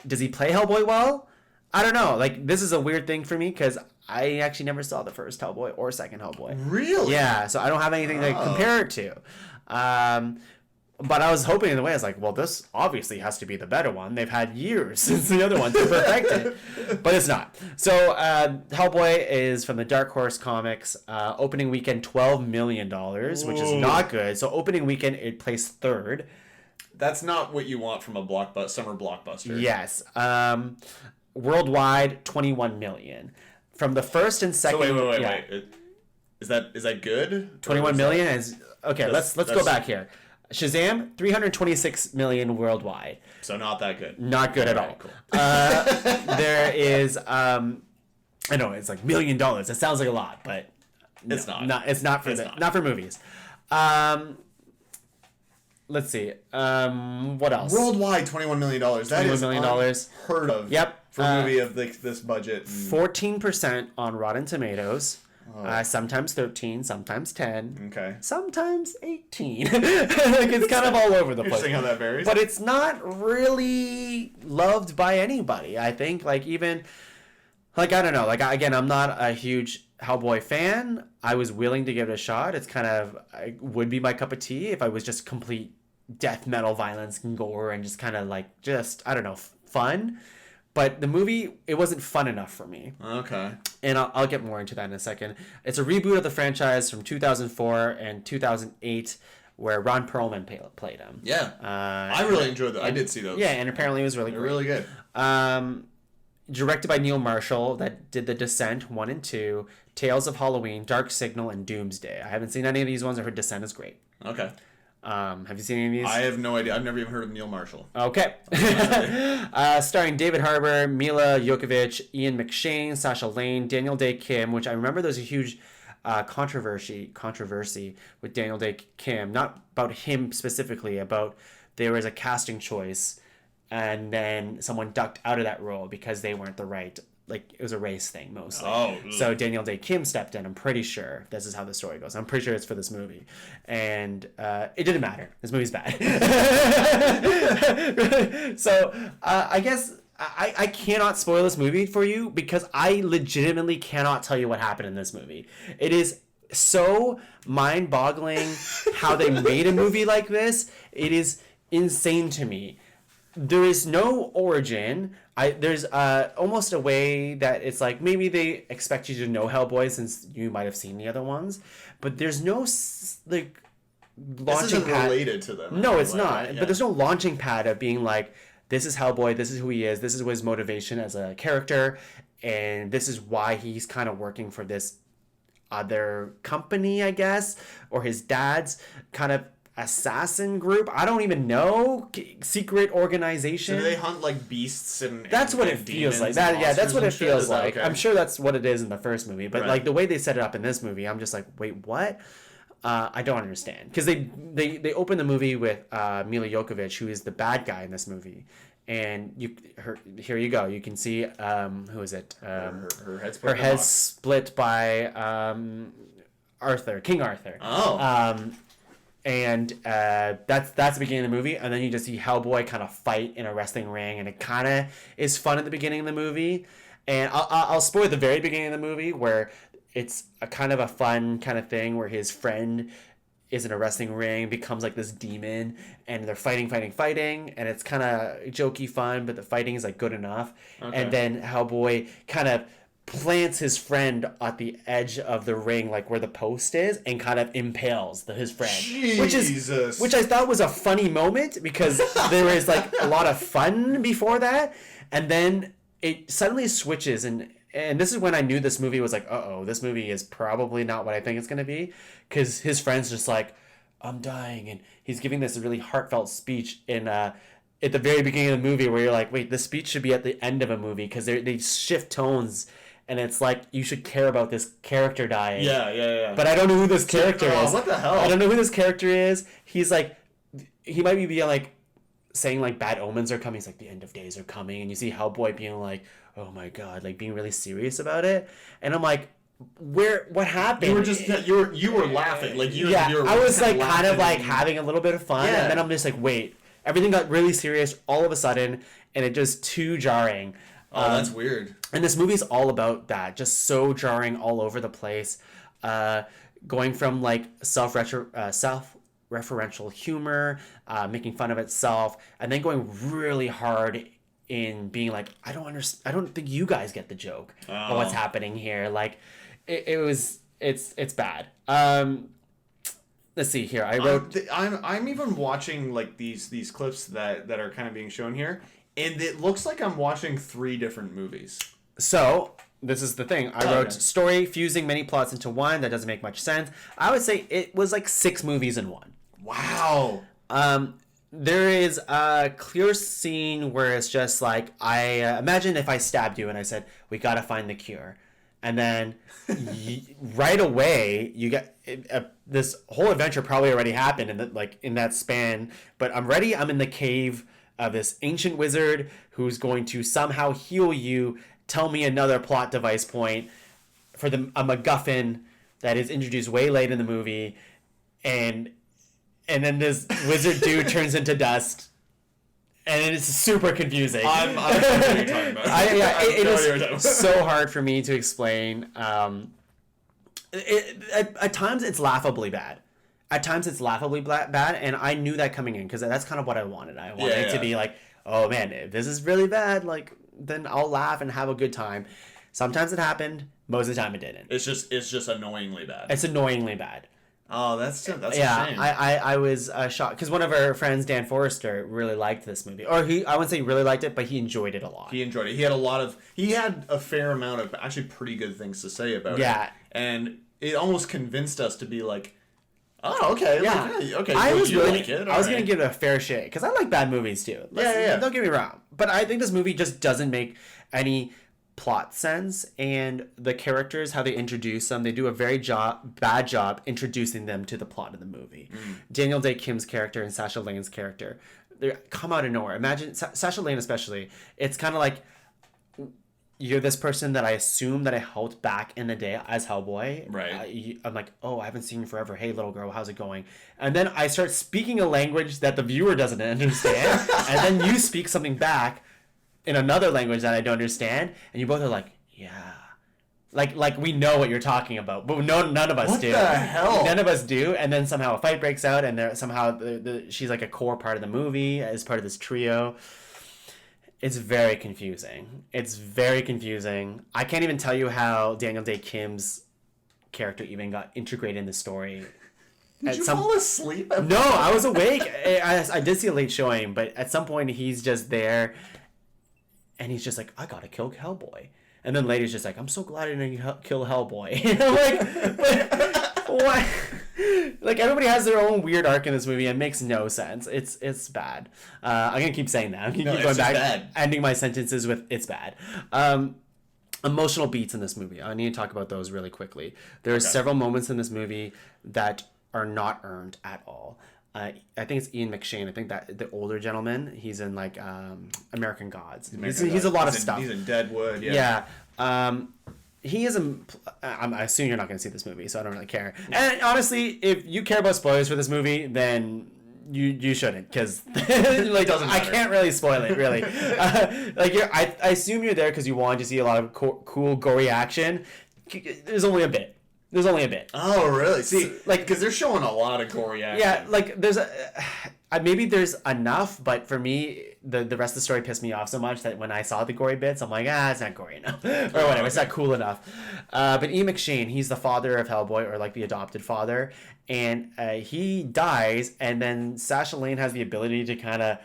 Does he play Hellboy well? I don't know. Like, this is a weird thing for me because I actually never saw the first Hellboy or second Hellboy. Really? Yeah, so I don't have anything to compare it to. But I was hoping in a way, I was like, well, this obviously has to be the better one. They've had years since the other one to perfect it. But it's not. So Hellboy is from the Dark Horse Comics. Opening weekend, $12 million, which is not good. So opening weekend, it placed third. That's not what you want from a summer blockbuster. Yes. Worldwide, 21 million. From the first and second... So wait. Is that good? 21 million is... Okay, let's go back here. Shazam, 326 million worldwide. So not that good. Not good at all. Cool. There is, I know it's like $1 million. It sounds like a lot, but it's not. It's not for movies. Let's see. What else? Worldwide, $21 million. That is $21 million. Unheard of. Yep. For a movie of this budget. 14% on Rotten Tomatoes. Sometimes 13, sometimes 10. Okay. Sometimes 18. Like, it's kind of all over the place. Interesting how that varies. But it's not really loved by anybody. I think, like, even, like, I don't know. Like, again, I'm not a huge Hellboy fan. I was willing to give it a shot. It's kind of, it would be my cup of tea if I was just complete death metal violence and gore and just kind of, like, I don't know, fun. But the movie, it wasn't fun enough for me. Okay. And I'll get more into that in a second. It's a reboot of the franchise from 2004 and 2008 where Ron Perlman played him. Yeah. I really enjoyed that. I did see those. Yeah, and apparently it was really They're great. really good. Directed by Neil Marshall, that did The Descent 1 and 2, Tales of Halloween, Dark Signal, and Doomsday. I haven't seen any of these ones. I heard Descent is great. Okay. Have you seen any of these? I have no idea. I've never even heard of Neil Marshall. Okay. Starring David Harbour, Mila Jovovich, Ian McShane, Sasha Lane, Daniel Day Kim, which I remember there was a huge controversy with Daniel Day Kim. Not about him specifically, about there was a casting choice and then someone ducked out of that role because they weren't the right... Like, it was a race thing, mostly. Oh. So Daniel Day Kim stepped in. I'm pretty sure this is how the story goes. I'm pretty sure it's for this movie. And it didn't matter. This movie's bad. So I guess I cannot spoil this movie for you because I legitimately cannot tell you what happened in this movie. It is so mind-boggling how they made a movie like this. It is insane to me. There is no origin. There's almost a way that it's like maybe they expect you to know Hellboy since you might have seen the other ones, but there's no like launching this isn't pad related to them. No, it's not. Yeah. But there's no launching pad of being like, this is Hellboy, this is who he is, this is his motivation as a character, and this is why he's kind of working for this other company, I guess, or his dad's kind of assassin group. I don't even know. Secret organization. So do they hunt like beasts and that's what it feels like. That's what it feels like. Okay. I'm sure that's what it is in the first movie, but like the way they set it up in this movie, I'm just like, wait, what? I don't understand, because they open the movie with Mila Jovovich, who is the bad guy in this movie, and here you go. You can see who is it? Her head's split by King Arthur. Oh. And that's the beginning of the movie, and then you just see Hellboy kind of fight in a wrestling ring, and it kind of is fun at the beginning of the movie. And I'll spoil the very beginning of the movie, where it's a kind of a fun kind of thing where his friend is in a wrestling ring, becomes like this demon, and they're fighting, and it's kind of jokey fun, but the fighting is like good enough. Okay. And then Hellboy kind of plants his friend at the edge of the ring, like where the post is, and kind of impales his friend. Jesus. Which I thought was a funny moment, because there was like a lot of fun before that, and then it suddenly switches, and this is when I knew this movie was like, this movie is probably not what I think it's going to be, because his friend's just like, I'm dying, and he's giving this really heartfelt speech at the very beginning of the movie, where you're like, wait, the speech should be at the end of a movie, because they shift tones, and it's like, you should care about this character dying. Yeah. But I don't know who this character is. What the hell? I don't know who this character is. He's like, he might be like, saying like bad omens are coming. He's like, the end of days are coming, and you see Hellboy being like, oh my god, like being really serious about it, and I'm like, what happened? You were just you were laughing, like you were I was like kind of like having a little bit of fun, and then I'm just like, wait, everything got really serious all of a sudden, and it just too jarring. That's weird. And this movie's all about that, just so jarring all over the place, going from like self-referential humor, making fun of itself, and then going really hard in being like, I don't think you guys get the joke of what's happening here. Like, it's bad. Let's see here. I wrote. I'm even watching like these clips that are kind of being shown here, and it looks like I'm watching 3 different movies. So this is the thing. I wrote story fusing many plots into one. That doesn't make much sense. I would say it was like 6 movies in one. Wow. There is a clear scene where it's just like, I imagine if I stabbed you and I said, we gotta find the cure, and then right away you get this whole adventure probably already happened in that span. But I'm ready. I'm in the cave of this ancient wizard who's going to somehow heal you. Tell me another plot device point for a MacGuffin that is introduced way late in the movie, and then this wizard dude turns into dust, and it's super confusing. I know what you're talking about. It is so hard for me to explain. At times it's laughably bad. And I knew that coming in, because that's kind of what I wanted. I wanted it to be like, oh man, if this is really bad, like, then I'll laugh and have a good time. Sometimes it happened. Most of the time it didn't. It's just annoyingly bad. It's annoyingly bad. Oh, that's a shame. I was shocked, because one of our friends, Dan Forrester, really liked this movie, or I wouldn't say really liked it, but he enjoyed it a lot. He enjoyed it. He had a fair amount of actually pretty good things to say about it. Yeah, and it almost convinced us to be like, oh, okay, yeah, like, okay. I was really like it. I was gonna give it a fair shake, because I like bad movies too. Don't get me wrong, but I think this movie just doesn't make any plot sense, and the characters, how they introduce them, they do a very bad job introducing them to the plot of the movie. Daniel Day Kim's character and Sasha Lane's character, they come out of nowhere. Imagine Sasha Lane especially. It's kind of like, you're this person that I assume that I helped back in the day as Hellboy. Right. I'm like, oh, I haven't seen you forever. Hey, little girl, how's it going? And then I start speaking a language that the viewer doesn't understand, and then you speak something back in another language that I don't understand, and you both are like, yeah, Like we know what you're talking about, but none of us do. What the hell? None of us do. And then somehow a fight breaks out, and somehow she's like a core part of the movie as part of this trio. It's very confusing. I can't even tell you how Daniel Day Kim's character even got integrated in the story. Did you fall asleep? No, I was awake. I did see a late showing, but at some point he's just there, and he's just like, I gotta kill Hellboy. And then later he's just like, I'm so glad I didn't kill Hellboy. Like, what? Like, everybody has their own weird arc in this movie. It makes no sense. It's bad. I'm gonna keep saying that. I'm gonna keep going back, bad. Ending my sentences with "it's bad." Emotional beats in this movie. I need to talk about those really quickly. There are several moments in this movie that are not earned at all. I think it's Ian McShane. I think that the older gentleman, he's in like American Gods. He's a lot of stuff. He's in Deadwood. Yeah. He is I assume you're not going to see this movie, so I don't really care. And honestly, if you care about spoilers for this movie, then you shouldn't, because like I can't really spoil it really. I assume you're there because you wanted to see a lot of cool gory action. There's only a bit. Oh, really? See, like, because they're showing a lot of gory action. Yeah, like, there's maybe there's enough, but for me, the rest of the story pissed me off so much that when I saw the gory bits, I'm like, it's not gory enough. Or whatever, It's not cool enough. But Ian McShane, he's the father of Hellboy, or like the adopted father, and he dies, and then Sasha Lane has the ability to kind of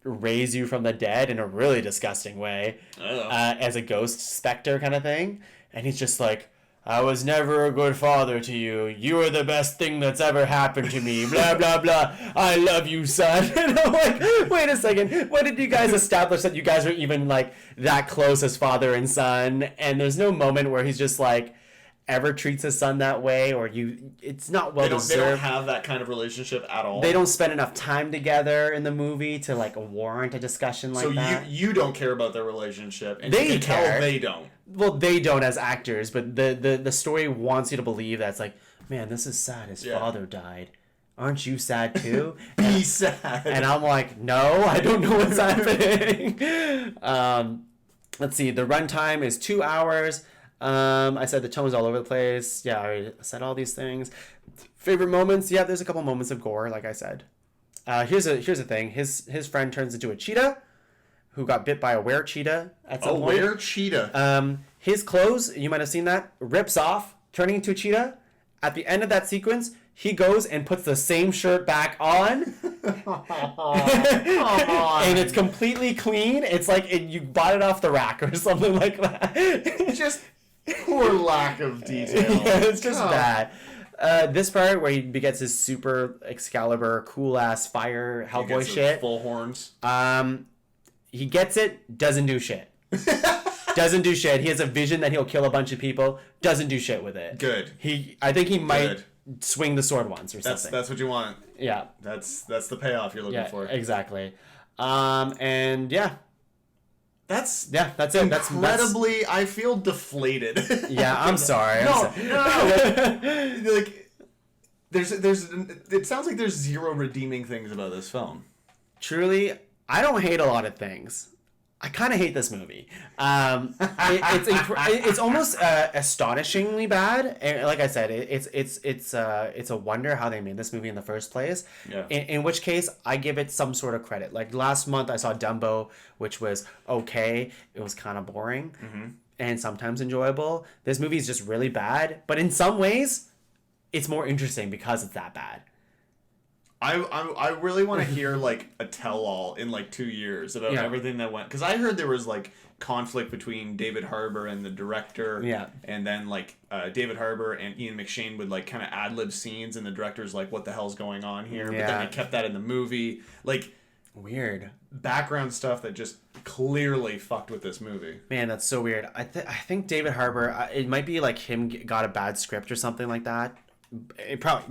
raise you from the dead in a really disgusting way, as a ghost specter kind of thing, and he's just like, I was never a good father to you. You are the best thing that's ever happened to me. Blah, blah, blah. I love you, son. And I'm like, wait a second. When did you guys establish that you guys were even, like, that close as father and son? And there's no moment where he's just, like, ever treats his son that way, or it's not well deserved. They don't have that kind of relationship at all. They don't spend enough time together in the movie to, like, warrant a discussion like that. So you don't care about their relationship, and they you can tell they don't. Well, they don't as actors, but the story wants you to believe that it's like, man, this is sad. His father died. Aren't you sad too? Be sad. And I'm like, no, I don't know what's happening. Let's see. The runtime is 2 hours. I said the tone's all over the place. Yeah, I already said all these things. Favorite moments? Yeah, there's a couple moments of gore, like I said. Here's the thing. His friend turns into a cheetah, who got bit by a were-cheetah at some point. A were-cheetah. His clothes, you might have seen that, rips off, turning into a cheetah. At the end of that sequence, he goes and puts the same shirt back on. And it's completely clean. It's like you bought it off the rack or something like that. Just poor lack of detail. Yeah, it's just bad. This part where he gets his super Excalibur, cool-ass fire Hellboy shit. Full horns. He gets it, doesn't do shit. Doesn't do shit. He has a vision that he'll kill a bunch of people, doesn't do shit with it. Good. I think he might swing the sword once or something. That's what you want. Yeah. That's the payoff you're looking for. Exactly. And yeah. That's it. Incredibly, I feel deflated. Yeah, I'm sorry. No. Like, it sounds like there's zero redeeming things about this film. Truly, I don't hate a lot of things. I kind of hate this movie. It's almost astonishingly bad. And like I said, it's a wonder how they made this movie in the first place. Yeah. In which case, I give it some sort of credit. Like last month, I saw Dumbo, which was okay. It was kind of boring and sometimes enjoyable. This movie is just really bad, but in some ways, it's more interesting because it's that bad. I really want to hear like a tell-all in like 2 years about everything that went, because I heard there was like conflict between David Harbour and the director, and then like David Harbour and Ian McShane would like kind of ad-lib scenes, and the director's like, what the hell's going on here? But then they kept that in the movie, like weird background stuff that just clearly fucked with this movie. Man, that's so weird. I think David Harbour, it might be like him got a bad script or something like that.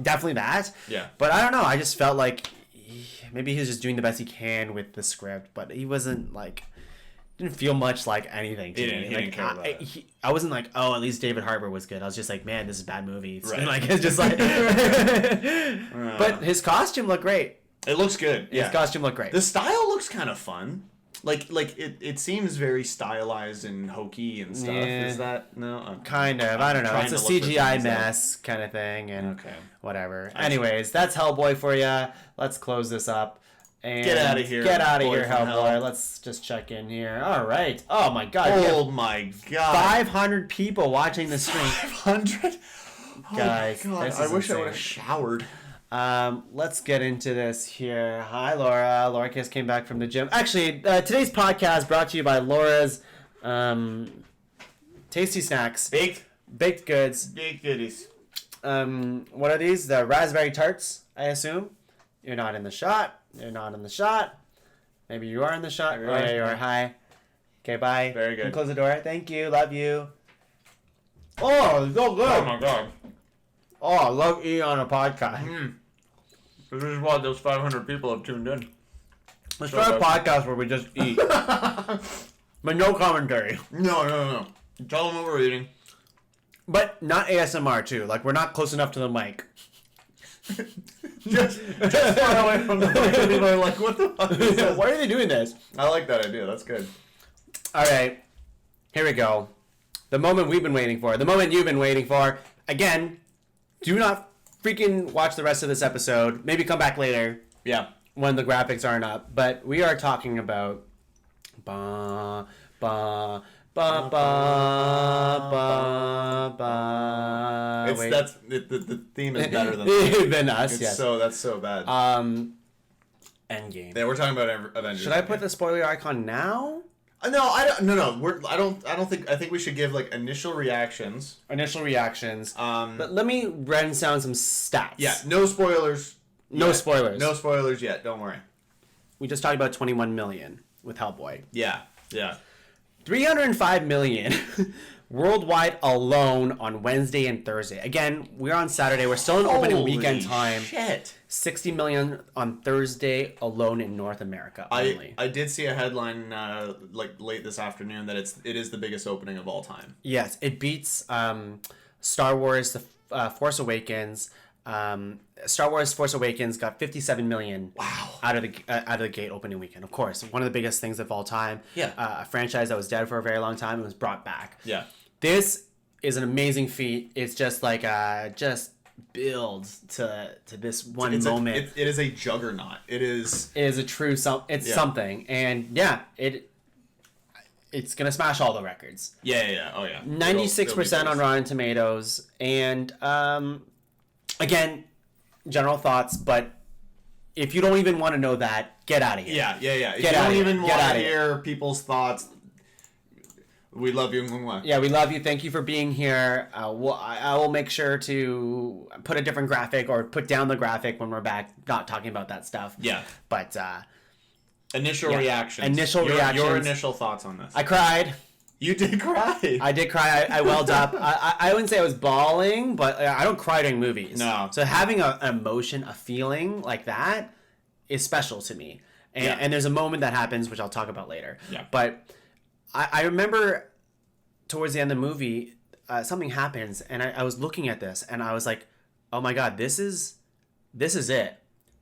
Definitely that. Yeah. But I don't know. I just felt like maybe he was just doing the best he can with the script, but he wasn't like, didn't feel much like anything to me. He didn't care about it. I wasn't like, oh, at least David Harbour was good. I was just like, man, this is a bad movie. Like it's just like. But his costume looked great. It looks good. His costume looked great. The style looks kind of fun. it seems very stylized and hokey and stuff. Yeah. Is that no? Kind of. I don't know. It's a CGI mess kind of thing, and whatever. Anyways, that's Hellboy for you. Let's close this up. And get out of here. Get out of here, Hellboy. Let's just check in here. All right. Oh my god. Oh my god. 500 people watching the stream. 500. Guys, oh my god. I wish I would have showered. Let's get into this here. Hi, Laura. Laura just came back from the gym. Actually, today's podcast brought to you by Laura's Tasty Snacks. Baked goods. Baked goodies. What are these? The raspberry tarts, I assume. You're not in the shot. You're not in the shot. Maybe you are in the shot. Oh, yeah, you are. Hi. Okay, bye. Very good. Can you close the door? Thank you. Love you. Oh, it's so good. Oh, my God. Oh, I love eating on a podcast. This is why those 500 people have tuned in. Let's start a podcast where we just eat. But no commentary. No. Tell them what we're eating. But not ASMR, too. Like, we're not close enough to the mic. just far away from the mic. People are like, what the fuck is this? Why are they doing this? I like that idea. That's good. All right. Here we go. The moment we've been waiting for. The moment you've been waiting for. Again, do not freaking watch the rest of this episode. Maybe come back later. Yeah. When the graphics aren't up. But we are talking about... The theme is better than us. Yes. That's so bad. Endgame. Yeah, we're talking about Avengers. Should I put the spoiler icon now? No, I don't. No. I don't think. I think we should give like initial reactions. But let me run down some stats. Yeah. No spoilers. No spoilers. No spoilers yet. Don't worry. We just talked about 21 million with Hellboy. Yeah. 305 million worldwide alone on Wednesday and Thursday. Again, we're on Saturday. We're still in opening weekend time. Shit. 60 million on Thursday alone in North America only. I did see a headline like late this afternoon that it is the biggest opening of all time. Yes, it beats Star Wars The Force Awakens. Star Wars Force Awakens got 57 million out of the gate opening weekend. Of course, one of the biggest things of all time. Yeah. A franchise that was dead for a very long time and was brought back. Yeah. This is an amazing feat. It's just like just builds to this one moment. It is a juggernaut. It is a true something, and yeah, it's gonna smash all the records. Yeah. Oh yeah. 96% on Rotten Tomatoes, and again, general thoughts, but if you don't even want to know that, get out of here. Yeah. If you don't even want to hear people's thoughts, we love you. Yeah, we love you. Thank you for being here. I will make sure to put a different graphic or put down the graphic when we're back, not talking about that stuff. Yeah. But initial reactions. Your initial thoughts on this. I cried. You did cry. I did cry. I welled up. I wouldn't say I was bawling, but I don't cry during movies. No. So having an emotion, a feeling like that is special to me. And there's a moment that happens, which I'll talk about later. Yeah. But I remember towards the end of the movie, something happens, and I was looking at this, and I was like, oh my God, this is it.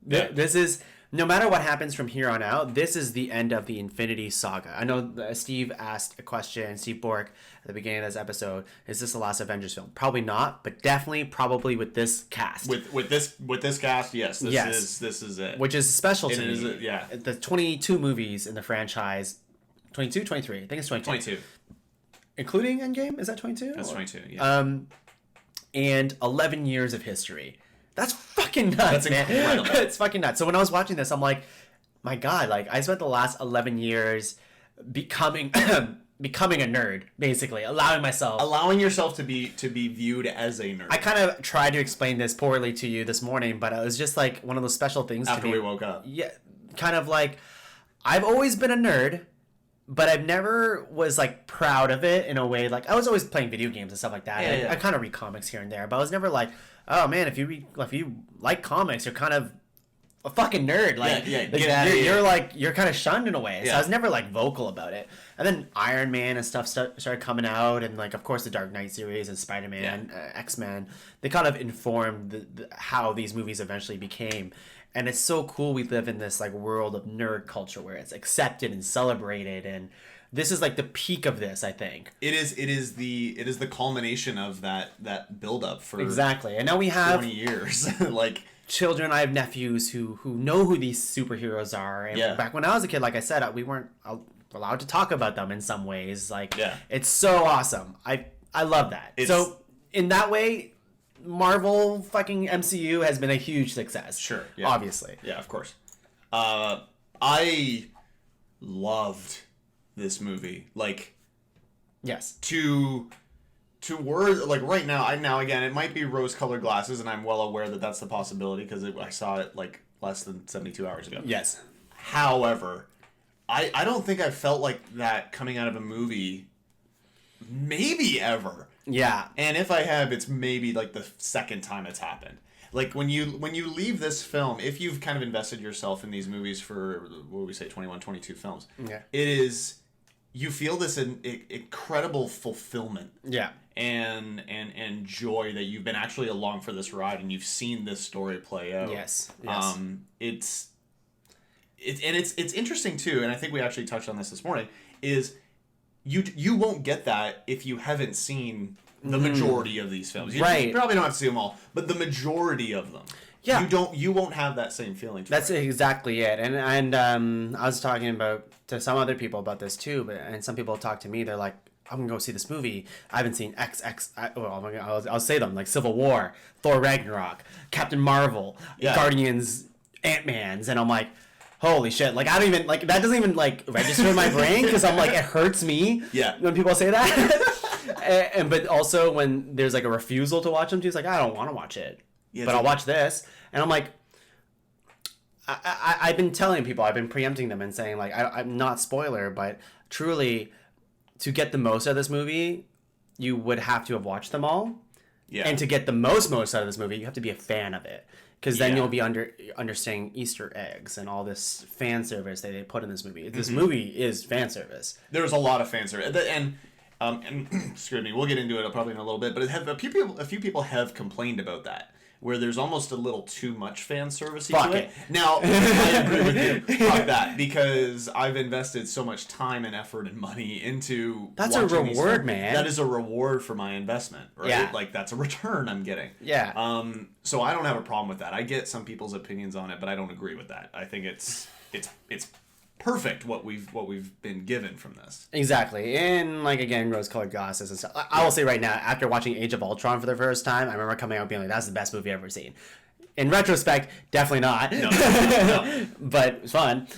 Yeah. This is... No matter what happens from here on out, this is the end of the Infinity Saga. I know Steve asked a question, Steve Bork, at the beginning of this episode, is this the last Avengers film? Probably not, but probably with this cast. With this cast, yes. This is it. Which is special to me. Yeah. The 22 movies in the franchise, 22, 23, I think it's 22. 22. Including Endgame? Is that 22? That's 22, yeah. And 11 years of history. That's fucking nuts, man. Incredible. It's fucking nuts. So when I was watching this, I'm like, my God, like I spent the last 11 years becoming a nerd, basically, allowing yourself to be viewed as a nerd. I kind of tried to explain this poorly to you this morning, but it was just like one of those special things after to me. We woke up. Yeah, kind of like I've always been a nerd, but I've never was like proud of it in a way. Like I was always playing video games and stuff like that. Yeah. I kind of read comics here and there, but I was never like, oh man, if you like comics, you're kind of a fucking nerd. Like, you're kind of shunned in a way. So I was never like vocal about it. And then Iron Man and stuff started coming out, and like of course the Dark Knight series and Spider-Man, X-Men. They kind of informed how these movies eventually became. And it's so cool we live in this like world of nerd culture where it's accepted and celebrated, and this is like the peak of this, I think. It is the culmination of that build up for exactly. And now we have 20 years. Like children, I have nephews who know who these superheroes are. And back when I was a kid, like I said, we weren't allowed to talk about them in some ways. Like it's so awesome. I love that. So in that way, Marvel fucking MCU has been a huge success. Sure. Yeah. Obviously. Yeah, of course. I loved this movie. Like, yes. To word, like right now, again, it might be rose-colored glasses, and I'm well aware that that's the possibility because I saw it like less than 72 hours ago. Yes. However, I don't think I felt like that coming out of a movie maybe ever. Yeah. And if I have, it's maybe like the second time it's happened. Like when you leave this film, if you've kind of invested yourself in these movies for, what would we say, 21, 22 films, it is, you feel this incredible fulfillment. Yeah. And joy that you've been actually along for this ride and you've seen this story play out. Yes. It's interesting too, and I think we actually touched on this morning, is you won't get that if you haven't seen the majority of these films. You probably don't have to see them all, but the majority of them. Yeah. You won't have that same feeling. That's exactly it. And I was talking to some other people about this too, and some people talk to me, they're like, I'm gonna go see this movie. I haven't seen I'll say them, like Civil War, Thor Ragnarok, Captain Marvel, Guardians, Ant-Man's, and I'm like, holy shit, like I don't even, like that doesn't even like register in my brain because I'm like, it hurts me when people say that. But also when there's like a refusal to watch them too, it's like, I don't want to watch it, but I'll watch this. And I'm like, I've been telling people, I've been preempting them and saying like, I'm not spoiler, but truly to get the most out of this movie, you would have to have watched them all. Yeah. And to get the most out of this movie, you have to be a fan of it. Because then you'll be understanding Easter eggs and all this fan service that they put in this movie. This movie is fan service. There's a lot of fan service, and excuse me, we'll get into it probably in a little bit. But a few people have complained about that, where there's almost a little too much fan service to it. Now, I agree with you. Fuck that, because I've invested so much time and effort and money into. That's a reward, man. That is a reward for my investment, right? Yeah. Like that's a return I'm getting. Yeah. So I don't have a problem with that. I get some people's opinions on it, but I don't agree with that. I think it's perfect what we've been given from this. Exactly. And like again, rose-colored glasses and stuff. I will say right now, after watching Age of Ultron for the first time, I remember coming out being like, that's the best movie I've ever seen. In retrospect, definitely not. No. But it's fun.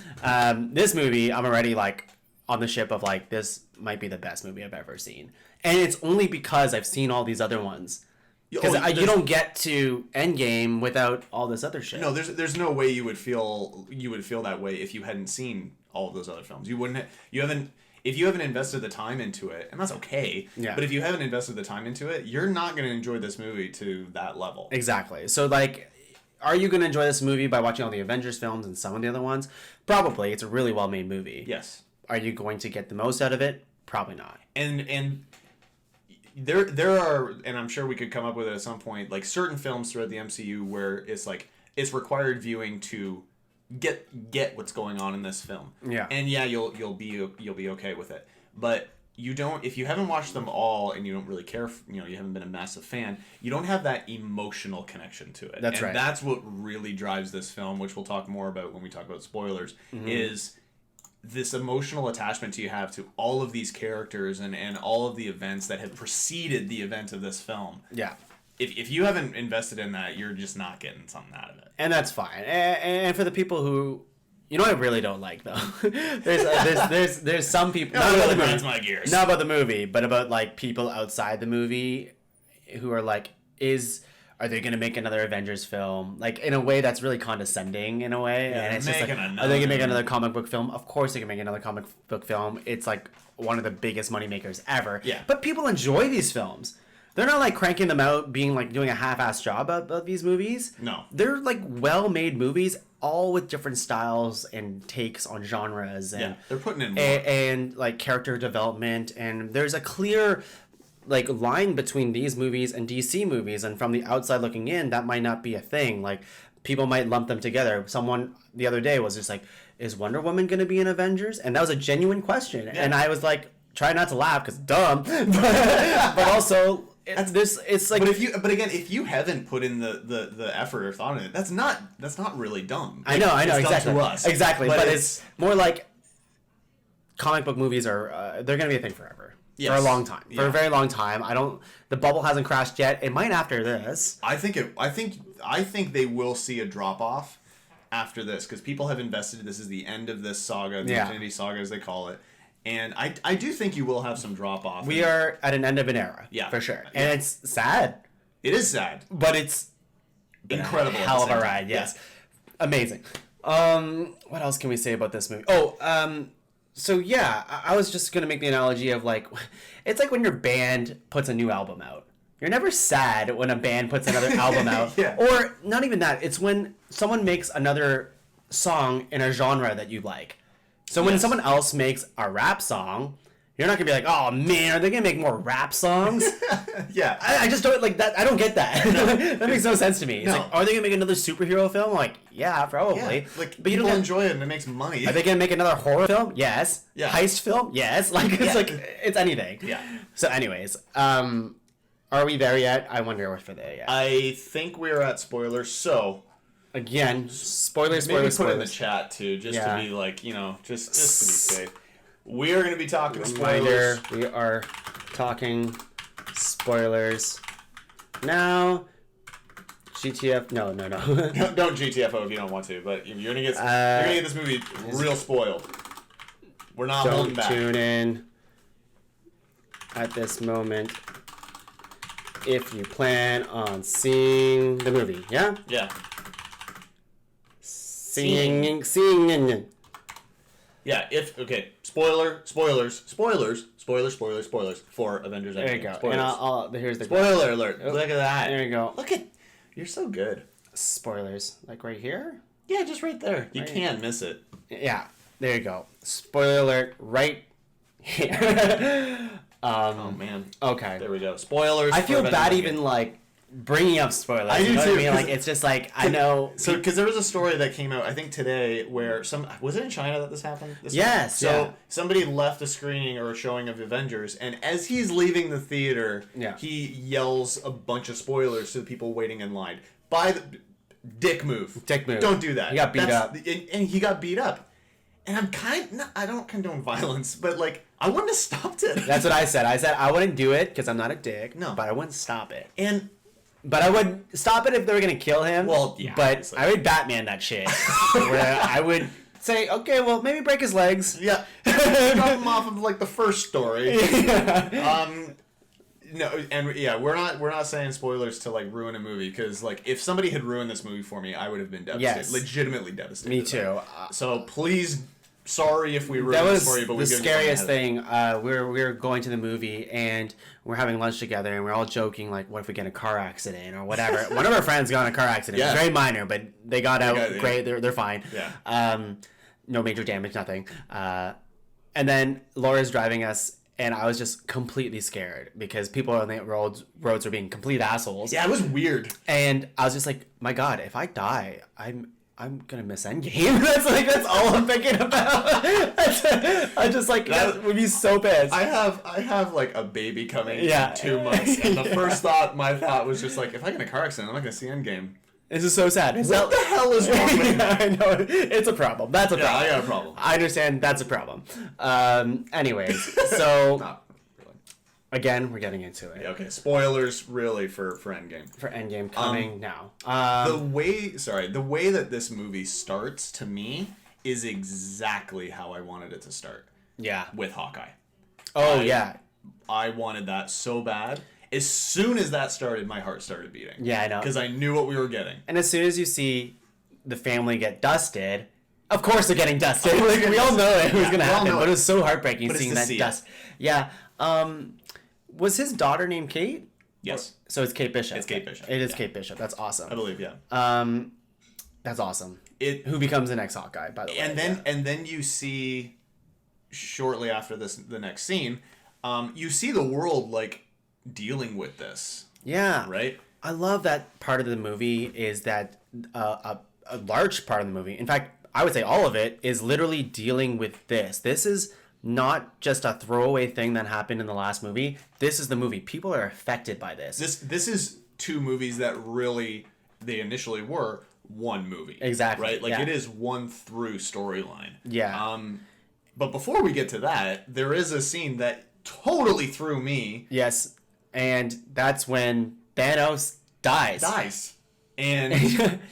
This movie, I'm already like on the ship of like, this might be the best movie I've ever seen. And it's only because I've seen all these other ones. Because you don't get to Endgame without all this other shit. No, there's no way you would feel that way if you hadn't seen all of those other films. If you haven't invested the time into it, and that's okay. Yeah. But if you haven't invested the time into it, you're not going to enjoy this movie to that level. Exactly. So like, are you going to enjoy this movie by watching all the Avengers films and some of the other ones? Probably. It's a really well made movie. Yes. Are you going to get the most out of it? Probably not. And there are, and I'm sure we could come up with it at some point, like certain films throughout the MCU where it's like it's required viewing to get what's going on in this film. Yeah. And you'll be okay with it. But you don't, if you haven't watched them all and you don't really care, you haven't been a massive fan, you don't have that emotional connection to it. That's right. And that's what really drives this film, which we'll talk more about when we talk about spoilers, is this emotional attachment you have to all of these characters and all of the events that have preceded the event of this film. Yeah. If you haven't invested in that, you're just not getting something out of it. And that's fine. And for the people who, I really don't like though. there's some people. Not about the movie. My gears. Not about the movie, but about like people outside the movie who are like, are they going to make another Avengers film? Like, in a way that's really condescending, in a way. Yeah, and it's just like, are they going to make another comic book film? Of course they can make another comic book film. It's like one of the biggest moneymakers ever. Yeah. But people enjoy these films. They're not like cranking them out, being like doing a half-assed job of these movies. No. They're like well-made movies, all with different styles and takes on genres. And, they're putting in more. And like character development. And there's a clear like line between these movies and DC movies, and from the outside looking in, that might not be a thing. Like people might lump them together. Someone the other day was just like, is Wonder Woman going to be in Avengers? And that was a genuine question. Yeah. And I was like, try not to laugh because dumb. But also, it's like... But again, if you haven't put in the effort or thought in it, that's not really dumb. I know, exactly. To us. Exactly. But it's more like comic book movies are, they're going to be a thing forever. Yes. For a long time. For a very long time. The bubble hasn't crashed yet. It might after this. I think they will see a drop off after this because people have invested. This is the end of this saga, the Infinity Saga as they call it, and I do think you will have some drop off. We are at an end of an era, for sure, and it's sad. It is sad, but it's incredible. Hell of a ride, yes, amazing. What else can we say about this movie? So yeah, I was just gonna make the analogy of like, it's like when your band puts a new album out. You're never sad when a band puts another album out. Or not even that. It's when someone makes another song in a genre that you like. So when someone else makes a rap song, you're not going to be like, oh man, are they going to make more rap songs? I just don't like that. I don't get that. No. That makes no sense to me. It's like, are they going to make another superhero film? I'm like, yeah, probably. Yeah. Like, but you don't enjoy it and it makes money. Are they going to make another horror film? Yes. Yeah. Heist film? Yes. Like, it's like, it's anything. Yeah. So anyways, are we there yet? I wonder if we're there yet. I think we're at spoilers. So, again, spoilers. Maybe put in the chat too, just to be like, just to be safe. We are going to be talking spoilers. We are talking spoilers now. GTF? No. Don't GTFO if you don't want to, but you're going to get this movie real spoiled. We're not holding back. Don't tune in at this moment. If you plan on seeing the movie, yeah? Yeah. Seeing. Yeah, spoilers for Avengers Endgame. There you go. Spoilers. And here's the... Spoiler alert. Oh, look at that. There you go. You're so good. Spoilers. Like right here? Yeah, just right there. You can't miss it. Yeah, there you go. Spoiler alert right here. Oh man. Okay. There we go. Spoilers. I feel bad even like bringing up spoilers. I do too. I mean? Like it's just like I know. So because there was a story that came out I think today where was it in China that this happened? Yes. So somebody left a screening or a showing of Avengers, and as he's leaving the theater, he yells a bunch of spoilers to the people waiting in line. Dick move. Don't do that. He got beat up. And he got beat up. And I don't condone violence, but like I wouldn't have stopped it. That's what I said. I said I wouldn't do it because I'm not a dick. No, but I wouldn't stop it. But I would stop it if they were gonna kill him. Well, yeah. But obviously. I would Batman that shit. Where I would say, okay, well maybe break his legs. Yeah, drop him off of like the first story. No, and we're not saying spoilers to like ruin a movie because like if somebody had ruined this movie for me, I would have been devastated, legitimately devastated. Me too. So please. Sorry if we ruined this for you, but the scariest thing. We were going to the movie and we're having lunch together and we're all joking like, what if we get in a car accident or whatever? One of our friends got in a car accident. It was very minor, but they got out great. They're fine. Yeah. No major damage, nothing. And then Laura's driving us, and I was just completely scared because people on the roads were being complete assholes. Yeah, it was weird. And I was just like, my God, if I die, I'm gonna miss Endgame. That's all I'm thinking about. I just like that would be so pissed. I have like a baby coming in 2 months, and the first my thought was just like, if I get in a car accident, I'm not gonna see Endgame. This is so sad. What the hell is wrong with me? I know it's a problem. That's a problem. I got a problem. I understand. That's a problem. Anyways, so. Not really. Again, we're getting into it. Yeah, okay, spoilers really for Endgame. For Endgame coming now. The way that this movie starts to me is exactly how I wanted it to start. Yeah. With Hawkeye. Oh yeah. I wanted that so bad. As soon as that started, my heart started beating. Yeah, I know. Because I knew what we were getting. And as soon as you see the family get dusted, of course they're getting dusted. We all know it was going to happen, but it was so heartbreaking seeing that dust. Yeah. Was his daughter named Kate? Yes. So it's Kate Bishop. It's Kate Bishop. It is Kate Bishop. That's awesome. I believe, yeah. That's awesome. Who becomes the next Hawkeye, by the way. And then you see, shortly after the next scene, you see the world, like, dealing with this. Yeah. Right? I love that part of the movie is that a large part of the movie. In fact, I would say all of it is literally dealing with this. This is not just a throwaway thing that happened in the last movie. This is the movie. People are affected by this. This is two movies that really, they initially were one movie. Exactly. Right? Like, it is one through storyline. Yeah. But before we get to that, there is a scene that totally threw me. Yes. And that's when Thanos dies. And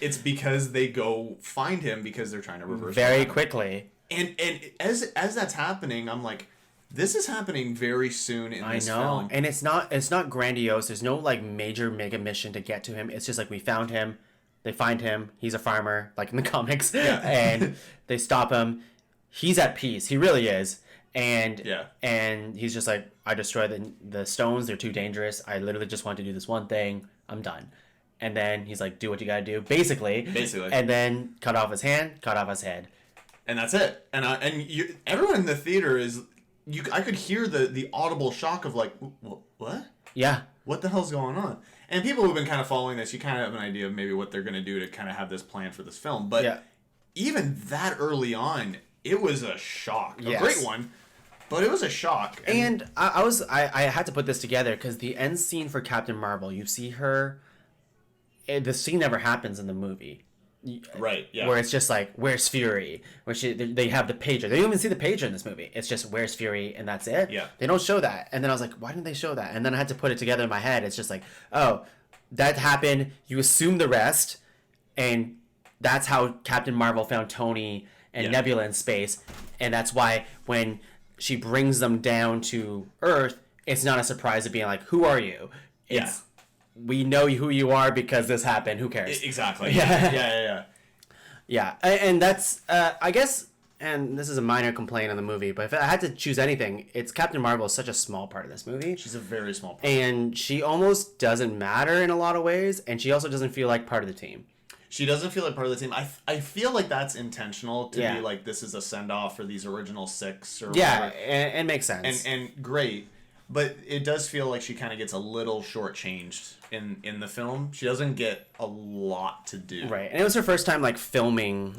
it's because they go find him because they're trying to reverse very quickly. And as that's happening, I'm like, this is happening very soon in this film. And it's not grandiose. There's no like major mega mission to get to him. It's just like we found him. They find him. He's a farmer, like in the comics. Yeah. And they stop him. He's at peace. He really is. And he's just like, I destroyed the stones. They're too dangerous. I literally just want to do this one thing. I'm done. And then he's like, do what you gotta do, basically. And then cut off his hand, cut off his head. And that's it. And everyone in the theater is, I could hear the audible shock of like, what? Yeah. What the hell's going on? And people who've been kind of following this, you kind of have an idea of maybe what they're going to do to kind of have this plan for this film. But even that early on, it was a shock. A great one, but it was a shock. And I had to put this together because the end scene for Captain Marvel, you see her, the scene never happens in the movie. Right, yeah. Where it's just like, where's Fury? Where they have the pager. They don't even see the pager in this movie. It's just, where's Fury? And that's it. Yeah. They don't show that. And then I was like, why didn't they show that? And then I had to put it together in my head. It's just like, oh, that happened. You assume the rest. And that's how Captain Marvel found Tony and Nebula in space. And that's why when she brings them down to Earth, it's not a surprise of being like, who are you? It's, we know who you are because this happened. Who cares? Exactly. Yeah, and that's, I guess, and this is a minor complaint on the movie, but if I had to choose anything, it's Captain Marvel is such a small part of this movie. She's a very small part. And she almost doesn't matter in a lot of ways, and she also doesn't feel like part of the team. She doesn't feel like part of the team. I feel like that's intentional to be like, this is a send-off for these original 6 or whatever. Yeah, and makes sense. And great. But it does feel like she kind of gets a little shortchanged in the film. She doesn't get a lot to do. Right, and it was her first time like filming.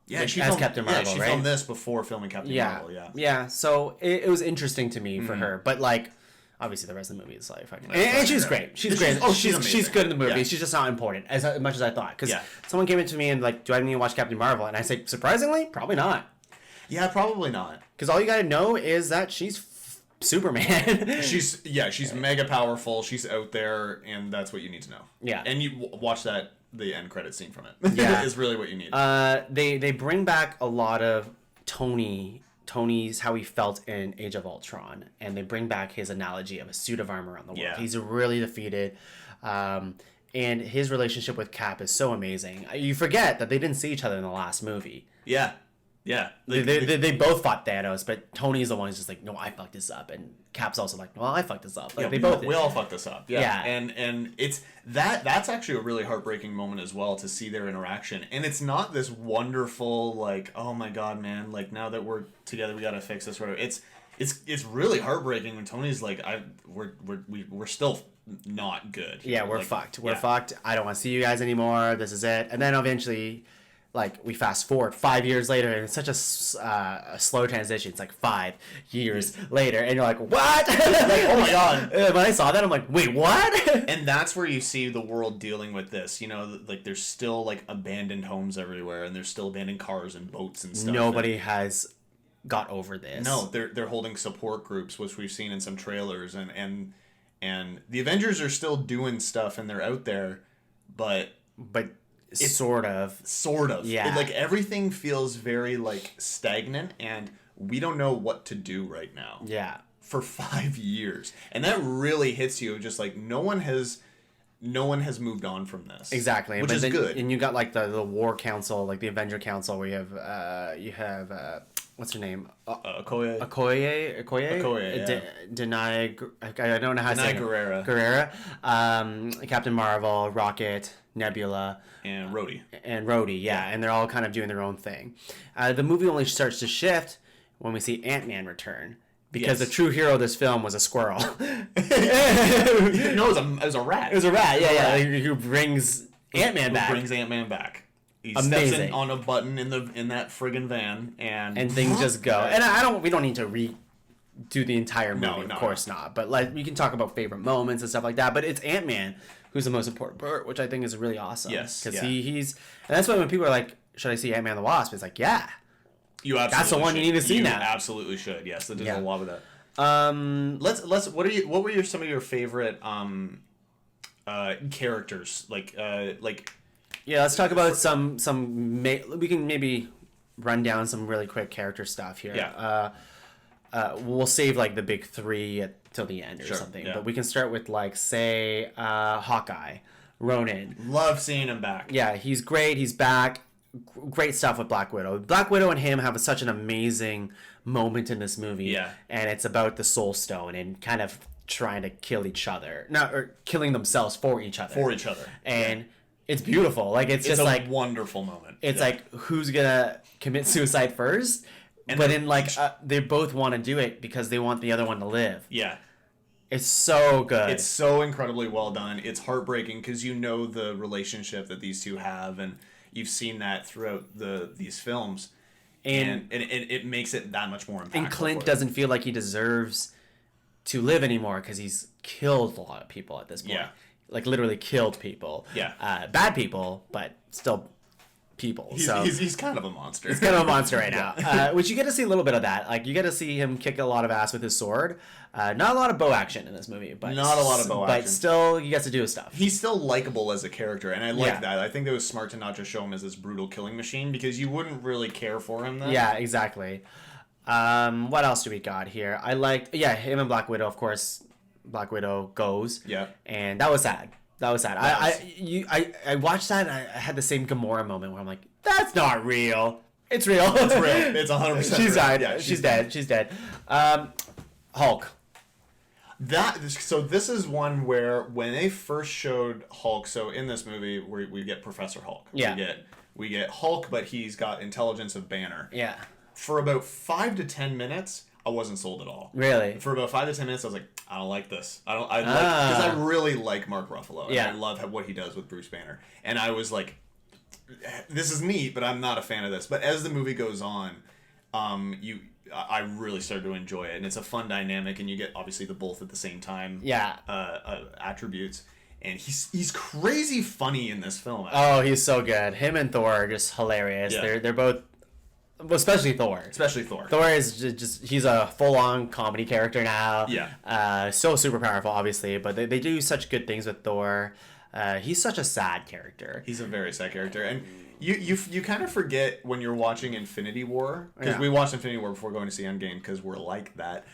She as Captain Marvel, she right? filmed this before filming Captain Marvel. Yeah. So it was interesting to me for her, but like, obviously the rest of the movie is like fucking. And she's great. She's great. She's good in the movie. Yeah. She's just not important as much as I thought. Because someone came into me and like, do I need to watch Captain Marvel? And I say, surprisingly, probably not. Yeah, probably not. Because all you gotta know is that she's Superman. she's mega powerful. She's out there, and that's what you need to know. Yeah, and you watch the end credit scene from it. Yeah, is really what you need. They bring back a lot of Tony's how he felt in Age of Ultron, and they bring back his analogy of a suit of armor around the world. Yeah. He's really defeated. And his relationship with Cap is so amazing. You forget that they didn't see each other in the last movie. Yeah. Yeah. They both fought Thanos, but Tony's the one who's just like, no, I fucked this up. And Cap's also like, well, I fucked this up. Like, we all fucked this up. Yeah. And it's that's actually a really heartbreaking moment as well to see their interaction. And it's not this wonderful, like, oh my God, man, like now that we're together, we got to fix this. Whatever. It's really heartbreaking when Tony's like, we're still not good. Yeah, we're fucked. We're fucked. I don't want to see you guys anymore. This is it. And then eventually, like, we fast forward 5 years later, and it's such a slow transition. It's like 5 years later, and you're like, what? Like, oh my God. When I saw that, I'm like, wait, what? And that's where you see the world dealing with this. You know, like, there's still, like, abandoned homes everywhere, and there's still abandoned cars and boats and stuff. Nobody has got over this. No, they're holding support groups, which we've seen in some trailers, and the Avengers are still doing stuff, and they're out there, but it's sort of, yeah. Like, everything feels very like stagnant, and we don't know what to do right now. Yeah, for 5 years, and that really hits you. Just like no one has moved on from this. Exactly, which is good. And you got like the War Council, like the Avenger Council, where you have what's her name? Okoye. Yeah. Denai. I don't know how to say it. Guerrera. Captain Marvel, Rocket, Nebula, and Rhodey. And they're all kind of doing their own thing. The movie only starts to shift when we see Ant-Man return. Because the true hero of this film was a squirrel. No, it was a rat. It was a rat, yeah. Who brings Ant-Man back. Brings Ant-Man back. He Amazing. steps in on a button in that friggin' van, and things just go. And we don't need to do the entire movie, No, of course not. But like, we can talk about favorite moments and stuff like that. But it's Ant-Man who's the most important part, which I think is really awesome. Yes, because he's, and that's why when people are like, "Should I see Ant-Man and the Wasp?" It's like, yeah, you absolutely that's the one should. you need to see you now. Absolutely should. Yes, there's a lot of that. Let's. What were some of your favorite characters like? Yeah, let's talk about some. We can maybe run down some really quick character stuff here. Yeah. We'll save like the big three till the end or something. Yeah. But we can start with like, say, Hawkeye, Ronan. Love seeing him back. Yeah, he's great. He's back. Great stuff with Black Widow. Black Widow and him have such an amazing moment in this movie. Yeah. And it's about the Soul Stone and kind of trying to kill each other. Or killing themselves for each other. And it's beautiful. Like, it's just like... wonderful moment. It's like, who's gonna commit suicide first? And but then, like, they both want to do it because they want the other one to live. Yeah. It's so good. It's so incredibly well done. It's heartbreaking because you know the relationship that these two have, and you've seen that throughout these films. And it makes it that much more impactful. And Clint doesn't feel like he deserves to live anymore because he's killed a lot of people at this point. Yeah. Like, literally killed people. Yeah. Bad people, but still people. He's kind of a monster. He's kind of a monster right now. Which you get to see a little bit of that. Like, you get to see him kick a lot of ass with his sword. Not a lot of bow action in this movie. But not a lot of bow action. But still, he gets to do his stuff. He's still likable as a character, and I like that. I think that was smart to not just show him as this brutal killing machine, because you wouldn't really care for him then. Yeah, exactly. What else do we got here? I liked... Yeah, him and Black Widow, of course. Black Widow goes. Yeah. And that was sad. That was sad. I watched that and I had the same Gamora moment where I'm like, that's not real. It's real. It's real. It's 100% She's real. died. Yeah, she's dead. She's dead. Hulk. So this is one where when they first showed Hulk, so in this movie we get Professor Hulk. Yeah. We get Hulk, but he's got intelligence of Banner. Yeah. For about 5 to 10 minutes, I wasn't sold at all. Really? For about 5 to 10 minutes, I was like, I don't like this. Because I really like Mark Ruffalo. And I love what he does with Bruce Banner. And I was like, this is neat, but I'm not a fan of this. But as the movie goes on, I really started to enjoy it, and it's a fun dynamic, and you get obviously the both at the same time. Yeah. Attributes, and he's crazy funny in this film. Oh, he's so good. Him and Thor are just hilarious. Yeah. They're both, well, especially Thor. Thor is just he's a full-on comedy character now. Yeah. So super powerful, obviously, but they do such good things with Thor. He's such a sad character. He's a very sad character, and you kind of forget when you're watching Infinity War, because we watched Infinity War before going to see Endgame because we're like that.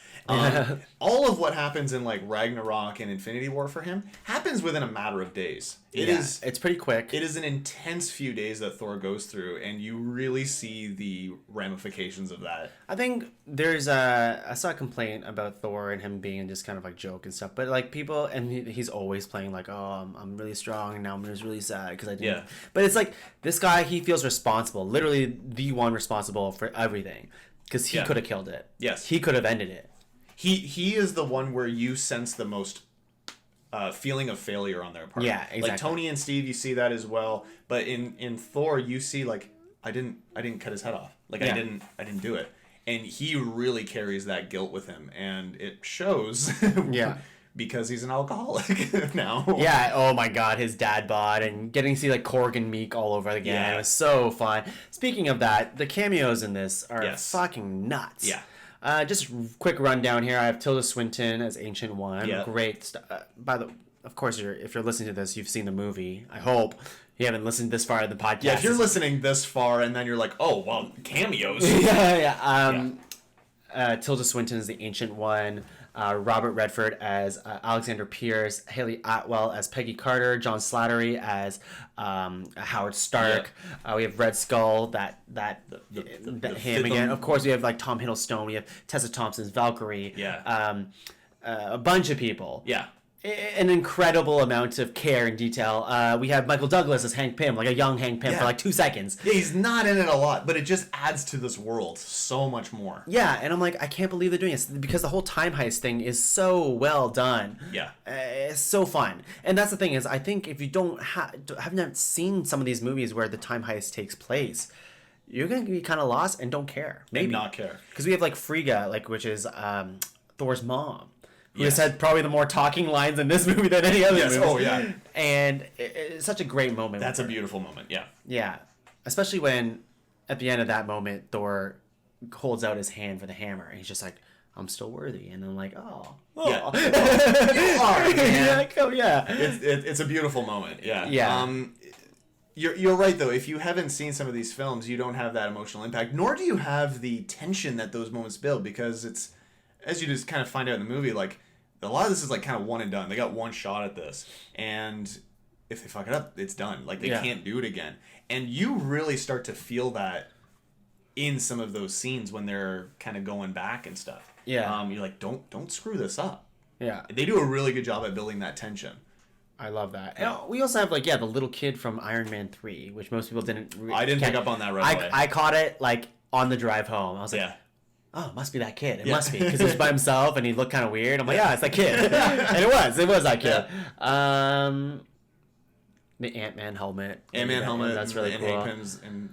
All of what happens in like Ragnarok and Infinity War for him happens within a matter of days. It's pretty quick. It is an intense few days that Thor goes through, and you really see the ramifications of that. I think I saw a complaint about Thor and him being just kind of like joke and stuff, but like people, and he's always playing like, oh, I'm really strong, and now I'm just really sad because I didn't. Yeah. But it's like, this guy, he feels responsible, literally the one responsible for everything, because he could have killed it. Yes. He could have ended it. He is the one where you sense the most feeling of failure on their part. Yeah, exactly. Like Tony and Steve, you see that as well. But in Thor, you see like, I didn't cut his head off. Like I didn't do it. And he really carries that guilt with him, and it shows. Yeah. Because he's an alcoholic now. Yeah, oh my god, his dad bod, and getting to see like Korg and Meek all over again. Yeah. It was so fun. Speaking of that, the cameos in this are fucking nuts. Yeah. Just quick rundown here. I have Tilda Swinton as Ancient One. Yeah. Great. Of course, if you're listening to this, you've seen the movie. I hope you haven't listened this far in the podcast. Yeah, if you're listening this far and then you're like, oh, well, cameos. Tilda Swinton is the Ancient One. Robert Redford as Alexander Pierce, Haley Atwell as Peggy Carter, John Slattery as Howard Stark. We have Red Skull, him again. Of course, we have like Tom Hiddleston. We have Tessa Thompson's Valkyrie. Yeah. A bunch of people. Yeah. an incredible amount of care and detail. We have Michael Douglas as Hank Pym, like a young Hank Pym for like 2 seconds. Yeah, he's not in it a lot, but it just adds to this world so much more. Yeah, and I'm like, I can't believe they're doing this because the whole time heist thing is so well done. Yeah, it's so fun, and that's the thing is, I think if you haven't seen some of these movies where the time heist takes place, you're gonna be kind of lost and don't care. Maybe and not care because we have like Frigga, like which is Thor's mom. Who has had probably the more talking lines in this movie than any other movie. Oh, yeah. And it's such a great moment. That's a beautiful moment, yeah. Yeah. Especially when, at the end of that moment, Thor holds out his hand for the hammer. And he's just like, I'm still worthy. And I'm like, oh. Yeah. You are, man. Like, oh, yeah. It's a beautiful moment, yeah. Yeah. You're right, though. If you haven't seen some of these films, you don't have that emotional impact. Nor do you have the tension that those moments build. Because it's, as you just kind of find out in the movie, like, a lot of this is like kind of one and done. They got one shot at this, and if they fuck it up, it's done. Like they can't do it again. And you really start to feel that in some of those scenes when they're kind of going back and stuff. Yeah. You're like, don't screw this up. Yeah. They do a really good job at building that tension. I love that. And we also have like the little kid from Iron Man 3, which most people didn't. I didn't pick up on that right away. I caught it like on the drive home. I was like. Oh, it must be that kid. It must be because he was by himself and he looked kind of weird. I'm like, yeah, it's that kid, and it was that kid. Yeah. The Ant-Man helmet. That's really cool.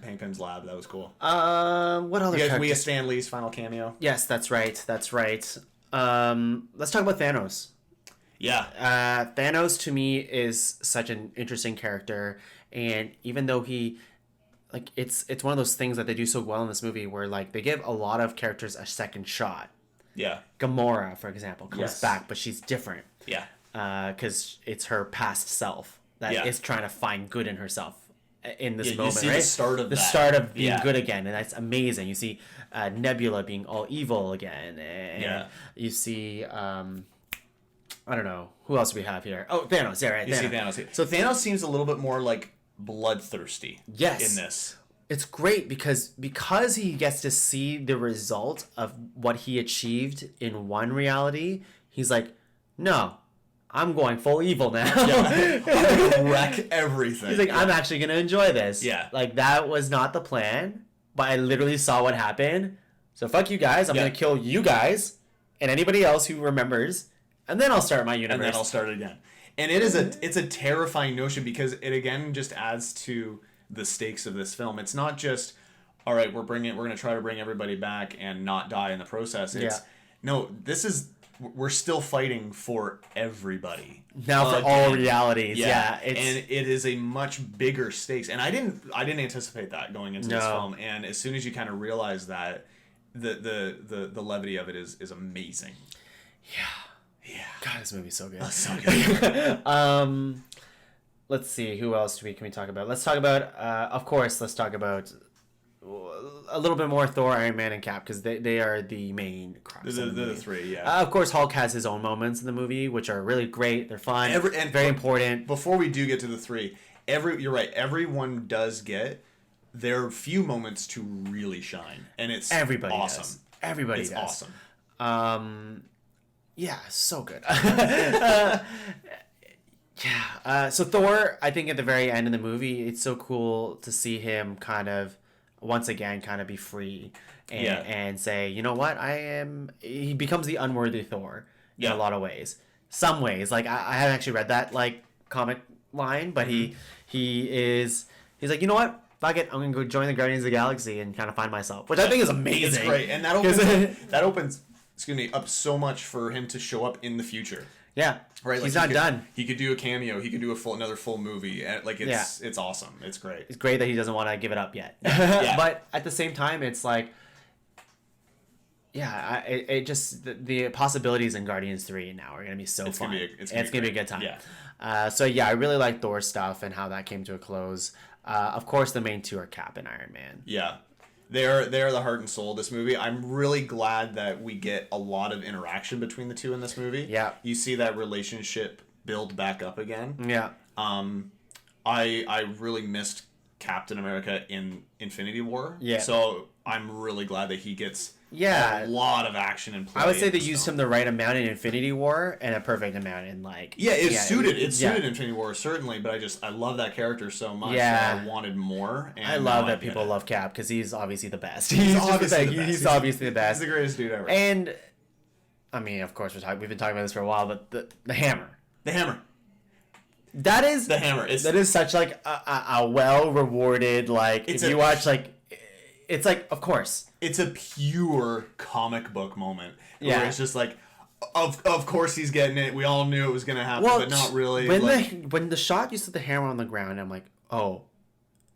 Hank Pym's lab. That was cool. What other? We have Stan Lee's final cameo. Yes, that's right. Let's talk about Thanos. Yeah. Thanos to me is such an interesting character, and even though he. Like it's one of those things that they do so well in this movie where like they give a lot of characters a second shot. Yeah. Gamora, for example, comes back, but she's different. Yeah. Because it's her past self that is trying to find good in herself in this moment, you see right? the start of being good again, and that's amazing. You see Nebula being all evil again, and you see I don't know who else do we have here. Oh, Thanos. Yeah, right. You see Thanos. So Thanos seems a little bit more like bloodthirsty in this. It's great because he gets to see the result of what he achieved in one reality. He's like, no, I'm going full evil now. I'm gonna wreck everything. He's like, I'm actually gonna enjoy this. Yeah, like that was not the plan, but I literally saw what happened. So fuck you guys. I'm gonna kill you guys and anybody else who remembers, and then I'll start my universe. And then I'll start it again. And it's a terrifying notion because it again just adds to the stakes of this film. It's not just, all right, we're going to try to bring everybody back and not die in the process. It's no, we're still fighting for everybody. Now for all realities. Yeah. And it is a much bigger stakes. And I didn't anticipate that going into this film. And as soon as you kind of realize that, the levity of it is amazing. Yeah. Yeah. God, this movie's so good. Oh, so good. Let's see. Who else can we talk about? Let's talk about, of course, let's talk about a little bit more Thor, Iron Man, and Cap, because they are the main crux. They're the three, yeah. Of course, Hulk has his own moments in the movie, which are really great. They're fun and very important. Before we do get to the three, you're right. Everyone does get their few moments to really shine, and it's awesome. Does. Everybody does. It's awesome. Yeah, so good. So Thor, I think at the very end of the movie, it's so cool to see him kind of, once again, kind of be free and say, you know what, he becomes the unworthy Thor in a lot of ways. Some ways, like, I haven't actually read that, like, comic line, but he's like, you know what, fuck it, I'm going to go join the Guardians of the Galaxy and kind of find myself, which I think is amazing. It's great, and that opens up so much for him to show up in the future. Yeah, right. Like he's not done. He could do a cameo. He could do another full movie. Like it's awesome. It's great. It's great that he doesn't want to give it up yet. Yeah. But at the same time, it's like, it just the possibilities in Guardians 3 now are gonna be so fun. It's gonna be a good time. Yeah. So I really like Thor stuff and how that came to a close. Of course, the main two are Cap and Iron Man. Yeah. They're the heart and soul of this movie. I'm really glad that we get a lot of interaction between the two in this movie. Yeah. You see that relationship build back up again. Yeah. I really missed Captain America in Infinity War. Yeah. So I'm really glad that he gets Yeah, a lot of action and play. I would say they used him the right amount in Infinity War and a perfect amount in like. It suited Infinity War certainly, but I love that character so much. Yeah, that I wanted more. And I love that people love Cap because he's obviously the best. He's obviously the best. He's obviously the best. He's the greatest dude ever. And I mean, of course, we've been talking about this for a while, but the hammer. The hammer. That is the hammer. That is such like a well rewarded like if you watch like. It's like, of course. It's a pure comic book moment. Where it's just like, of course he's getting it. We all knew it was going to happen, but not really. When the shot you see the hammer on the ground, I'm like, oh,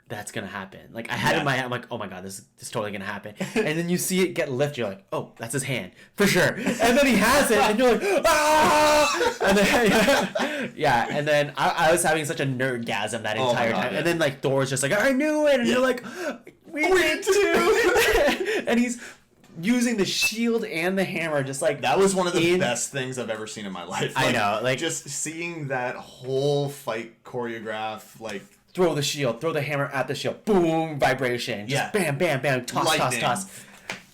that's going to happen. Like, I had it in my head, I'm like, oh my god, this is totally going to happen. And then you see it get lifted, you're like, oh, that's his hand. For sure. And then he has it, and you're like, ah! And then, and then I was having such a nerdgasm that entire time. Yeah. And then, like, Thor's just like, I knew it! And you're like, we did too! And he's using the shield and the hammer just like... That was one of the best things I've ever seen in my life. Like, I know. Like, just seeing that whole fight choreograph, like... Throw the shield, throw the hammer at the shield, boom, vibration. Just bam, bam, bam, toss, lightning. Toss.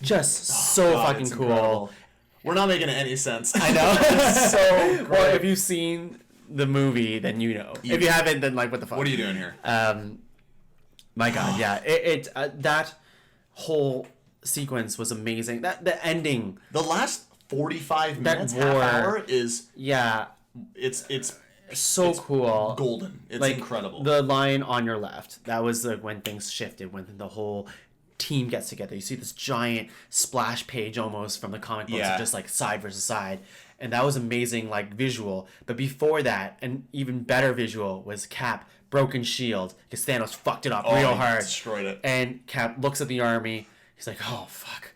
Just so fucking cool. Incredible. We're not making any sense. I know. It's so great. Well, if you've seen the movie, then you know. If you haven't, then like, what the fuck? What are you doing here? My god, yeah. That whole sequence was amazing. The ending. The last 45 minutes, half hour is... Yeah. It's so cool. Golden. It's like, incredible. The line on your left, that was when things shifted, when the whole team gets together. You see this giant splash page almost from the comic books, just like side versus side. And that was amazing, like visual. But before that, an even better visual was Cap, broken shield, because Thanos fucked it up real hard. Destroyed it. And Cap looks at the army. He's like, oh, fuck.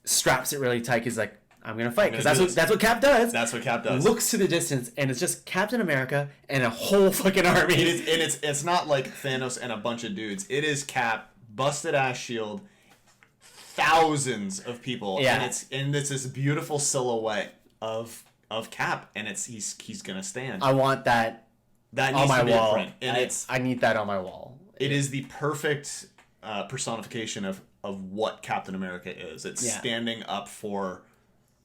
Straps it really tight. He's like, I'm going to fight. Because that's what Cap does. That's what Cap does. Looks to the distance, and it's just Captain America and a whole fucking army. It's not like Thanos and a bunch of dudes. It is Cap, busted-ass shield, thousands of people. Yeah. And it's this beautiful silhouette of Cap, and he's going to stand. I want that. That needs to be wall. A print. And I need that on my wall. It is the perfect personification of what Captain America is. It's standing up for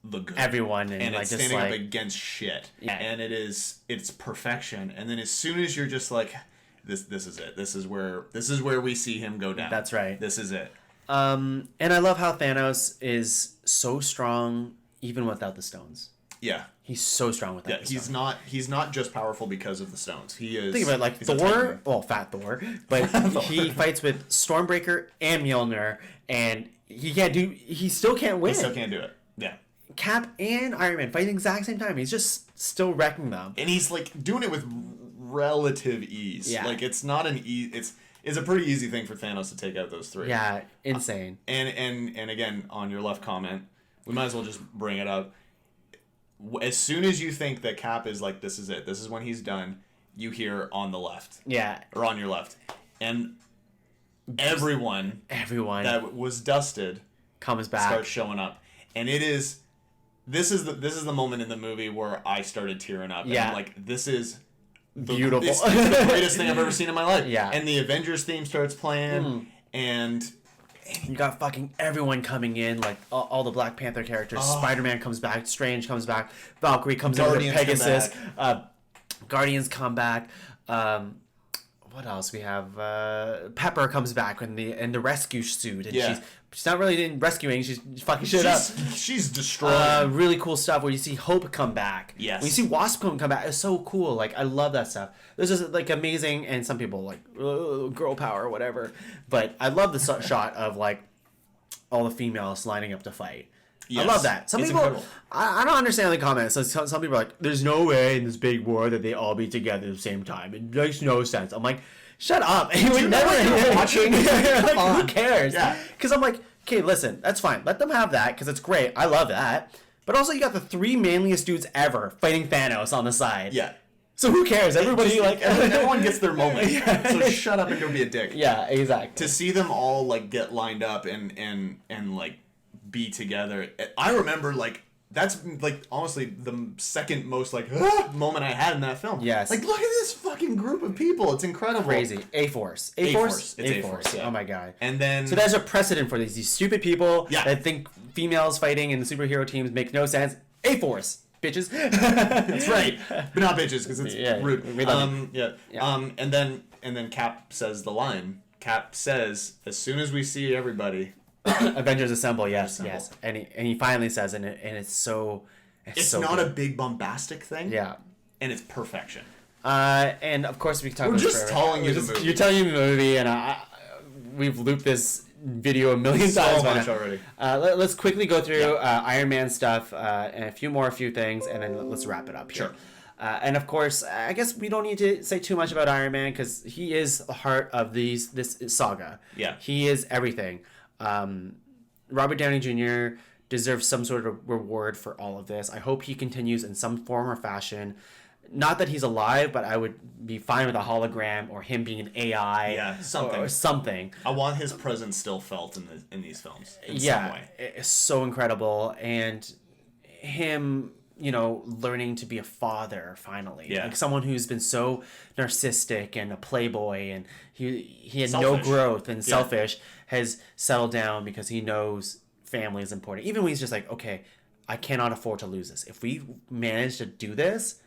the good. Everyone. And it's standing up against shit. Yeah. And it's perfection. And then as soon as you're just like, this is it. This is where we see him go down. That's right. This is it. And I love how Thanos is so strong even without the stones. Yeah. He's so strong with that. Yeah, he's not just powerful because of the stones. He is. Think about it, like Thor, well, Fat Thor, but he fights with Stormbreaker and Mjolnir, and he still can't win. He still can't do it. Yeah. Cap and Iron Man fight at the exact same time. He's just still wrecking them. And he's like doing it with relative ease. Yeah. Like it's not an it's a pretty easy thing for Thanos to take out those three. Yeah, insane. And again, on your left comment, we might as well just bring it up. As soon as you think that Cap is like, this is it, this is when he's done, you hear on the left. Yeah. Or on your left. And everyone that was dusted comes back. Starts showing up. And this is the moment in the movie where I started tearing up. Yeah. And I'm like, this is beautiful. It's the greatest thing I've ever seen in my life. Yeah. And the Avengers theme starts playing, and you got fucking everyone coming in, like all the Black Panther characters. Spider-Man comes back, Strange comes back, Valkyrie comes in with Pegasus, Guardians come back. What else we have? Pepper comes back in the rescue suit, and she's not really rescuing. She's fucking shit up. She's destroyed. Really cool stuff where you see Hope come back. Yes. When you see Wasp come back, it's so cool. Like I love that stuff. This is like amazing, and some people like girl power or whatever. But I love the shot of like all the females lining up to fight. Yes. I love that. Some people, I don't understand the comments. So some people are like, "There's no way in this big war that they all be together at the same time. It makes no sense." I'm like, "Shut up!" You would never watching. Like, who cares? Yeah. Because I'm like, okay, listen, that's fine. Let them have that because it's great. I love that. But also, you got the three manliest dudes ever fighting Thanos on the side. Yeah. So who cares? Everybody everyone gets their moment. Yeah. So shut up and go be a dick. Yeah, exactly. To see them all like get lined up and like be together. I remember like that's like honestly the second most like moment I had in that film. Yes. Like, look at this fucking group of people. It's incredible. Crazy. A-Force. A-Force. It's A-Force. Yeah. Oh my god. And then so there's a precedent for these stupid people Yeah. that think females fighting in the superhero teams make no sense. A-Force, bitches. That's right. But not bitches because it's rude. We love yeah. And then Cap says the line. Cap says, "As soon as we see everybody." Avengers assemble, yes. And he finally says, and it's so... It's so not good. a big bombastic thing. Yeah. And it's perfection. And of course we talk about just telling you the movie. You're telling me the movie, and we've looped this video a million times so much already. Let's quickly go through Iron Man stuff and a few things, and then let's wrap it up here. Sure. And of course, I guess we don't need to say too much about Iron Man because he is the heart of this saga. Yeah. He is everything. Robert Downey Jr. deserves some sort of reward for all of this. I hope he continues in some form or fashion. Not that he's alive, but I would be fine with a hologram or him being an AI. Yeah, something. Or something. I want his presence still felt in these films in some way. It's so incredible. And him, learning to be a father finally. Yeah. Like someone who's been so narcissistic and a playboy and he had Selfish. no growth and selfish has settled down because he knows family is important. Even when he's just like, okay, I cannot afford to lose this. If we manage to do this,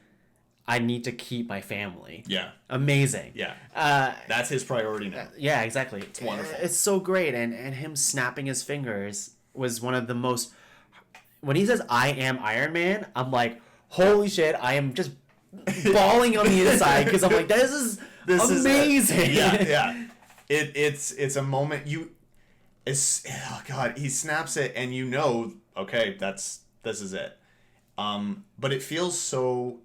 I need to keep my family. Yeah. Amazing. Yeah. That's his priority now. Yeah, exactly. It's wonderful. It's so great. And him snapping his fingers was one of the most... When he says, I am Iron Man, I'm like, holy shit, I am just bawling on the inside because I'm like, this is amazing. Yeah. It's a moment oh god, he snaps it and okay, this is it. But it feels so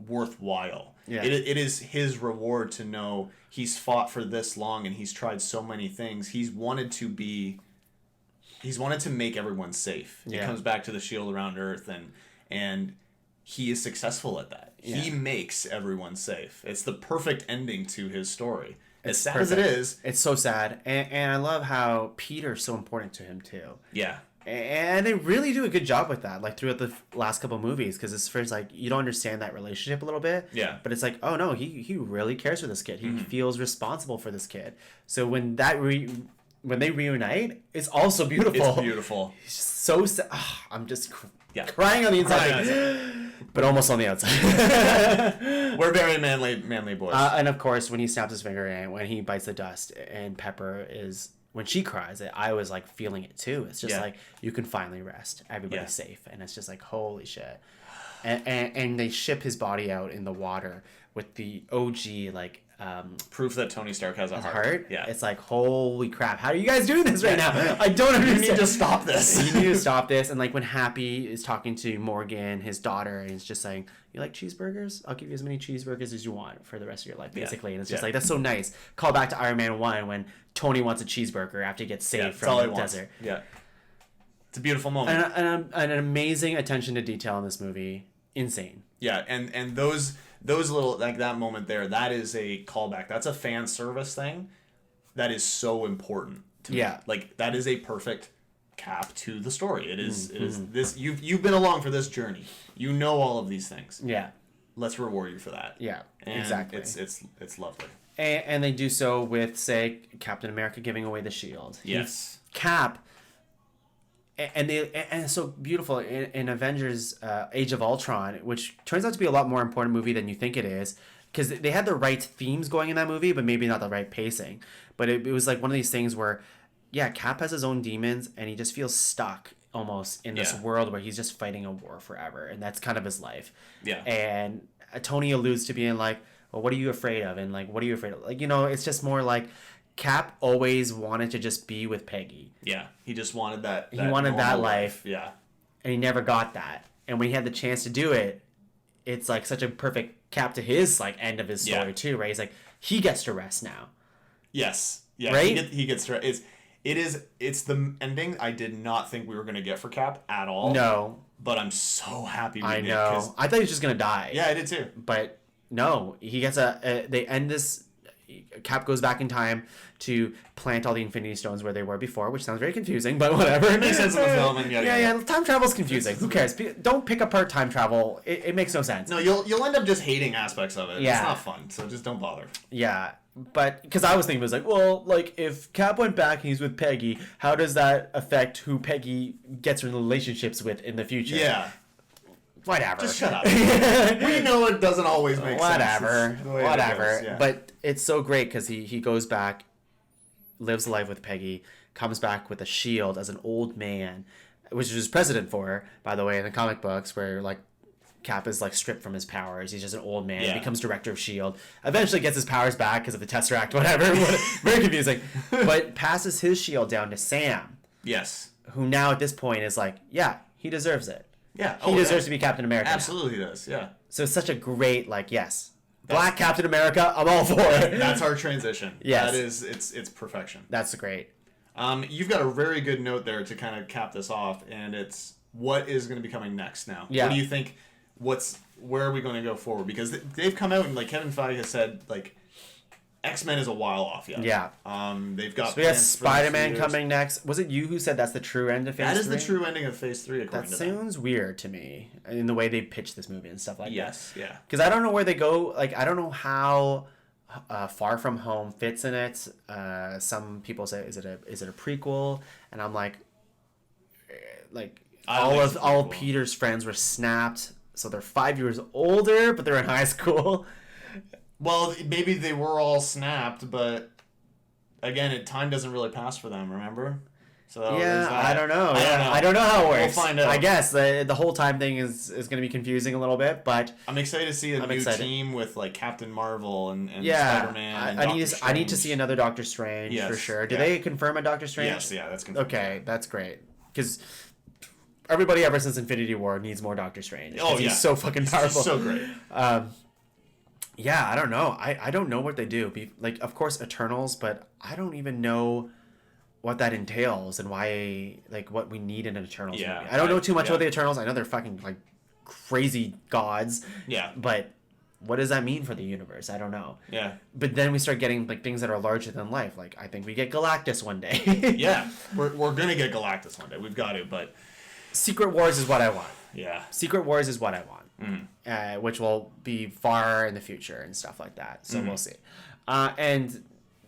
worthwhile. Yeah. It is his reward to know he's fought for this long and he's tried so many things. He's wanted to make everyone safe. Yeah. It comes back to the shield around Earth and he is successful at that. Yeah. He makes everyone safe. It's the perfect ending to his story. As sad as it is. It's so sad. And I love how Peter's so important to him too. Yeah. And they really do a good job with that, like throughout the last couple of movies, because it's first like you don't understand that relationship a little bit. Yeah. But it's like, oh no, he really cares for this kid. He feels responsible for this kid. So when they reunite, it's also beautiful. It's beautiful. It's just so sad. I'm just crying on the inside, but almost on the outside. We're very manly boys. And of course, when he snaps his finger and when he bites the dust, and Pepper is... When she cries, I was like feeling it too. It's just like, you can finally rest. Everybody's safe. And it's just like, holy shit. And they ship his body out in the water with the OG, like... proof that Tony Stark has a heart. Yeah. It's like, holy crap. How are you guys doing this right now? I don't understand. You need to stop this. You need to stop this. And like when Happy is talking to Morgan, his daughter, and he's just saying, you like cheeseburgers? I'll give you as many cheeseburgers as you want for the rest of your life, basically. And it's just like, that's so nice. Call back to Iron Man 1 when Tony wants a cheeseburger after he gets saved from the desert. Yeah. It's a beautiful moment. And an amazing attention to detail in this movie. Insane. Yeah, and those little, like that moment there, that is a callback. That's a fan service thing that is so important to me. Like that is a perfect cap to the story. It is this you've been along for this journey. You know all of these things. Yeah. Let's reward you for that. Yeah. And exactly. It's lovely. And they do so with, say, Captain America giving away the shield. Yes. Cap, and it's so beautiful in Avengers Age of Ultron, which turns out to be a lot more important movie than you think it is, because they had the right themes going in that movie, but maybe not the right pacing. But it was like one of these things where, Cap has his own demons, and he just feels stuck almost in this world where he's just fighting a war forever, and that's kind of his life. Yeah. And Tony alludes to being like, well, what are you afraid of? And like, what are you afraid of? Like, it's just more like Cap always wanted to just be with Peggy. Yeah. He just wanted that he wanted that life. Yeah. And he never got that. And when he had the chance to do it, it's like such a perfect cap to his like end of his story too, right? He's like, he gets to rest now. Yes. Yeah. Right? He gets to rest. It's the ending I did not think we were going to get for Cap at all. No. But I'm so happy we I did. know. I thought he was just going to die. Yeah, I did too. But no, he gets they end this, Cap goes back in time to plant all the Infinity Stones where they were before, which sounds very confusing, but whatever. It makes sense in the film. And yeah. Time travel's confusing. Who cares? Don't pick apart time travel. It makes no sense. No, you'll end up just hating aspects of it. Yeah. It's not fun, so just don't bother. Yeah. But because I was thinking, it was like, well, like if Cap went back and he's with Peggy, how does that affect who Peggy gets in relationships with in the future? Yeah. Whatever. Just shut up. We know it doesn't always make sense. Whatever. Yeah. But it's so great because he goes back, lives life with Peggy, comes back with a shield as an old man, which was precedent for her, by the way, in the comic books, where like Cap is like stripped from his powers. He's just an old man. Becomes director of S.H.I.E.L.D. Eventually gets his powers back because of the Tesseract, whatever. Very confusing. But passes his shield down to Sam. Yes. Who now at this point is like, yeah, he deserves it. Yeah. He deserves to be Captain America. Absolutely does, yeah. So it's such a great, like, yes. Black Captain America, I'm all for it. That's our transition. Yes. That is, it's perfection. That's great. You've got a very good note there to kind of cap this off, and it's what is going to be coming next now. Yeah. What do you think, where are we going to go forward? Because they've come out and, like, Kevin Feige has said, like, X-Men is a while off yet. Yeah. They've got. So we got Spider-Man coming next. Was it you who said that's the true end of Phase 3? That is the true ending of Phase 3, according to them. That sounds weird to me in the way they pitch this movie and stuff like that. Yes, yeah. Because I don't know where they go. Like, I don't know how Far From Home fits in it. Some people say, is it a prequel? And I'm like all of Peter's friends were snapped, so they're 5 years older, but they're in high school. Well, maybe they were all snapped, but again, time doesn't really pass for them. Remember? So I don't know. I don't know how it works. We'll find out. I guess the whole time thing is going to be confusing a little bit, but I'm excited to see a new team with like Captain Marvel and Spider-Man. And I need to see another Doctor Strange for sure. Did they confirm a Doctor Strange? Yes, yeah, that's confirmed. Okay, that's great because everybody ever since Infinity War needs more Doctor Strange. Oh yeah, he's so fucking powerful. He's so great. Yeah, I don't know. I don't know what they do. Like, of course, Eternals, but I don't even know what that entails and why, like, what we need in an Eternals movie. I don't know too much about the Eternals. I know they're fucking, like, crazy gods. Yeah. But what does that mean for the universe? I don't know. Yeah. But then we start getting, like, things that are larger than life. Like, I think we get Galactus one day. Yeah. We're going to get Galactus one day. We've got to, but... Secret Wars is what I want. Yeah. Secret Wars is what I want. Which will be far in the future and stuff like that. So we'll see. And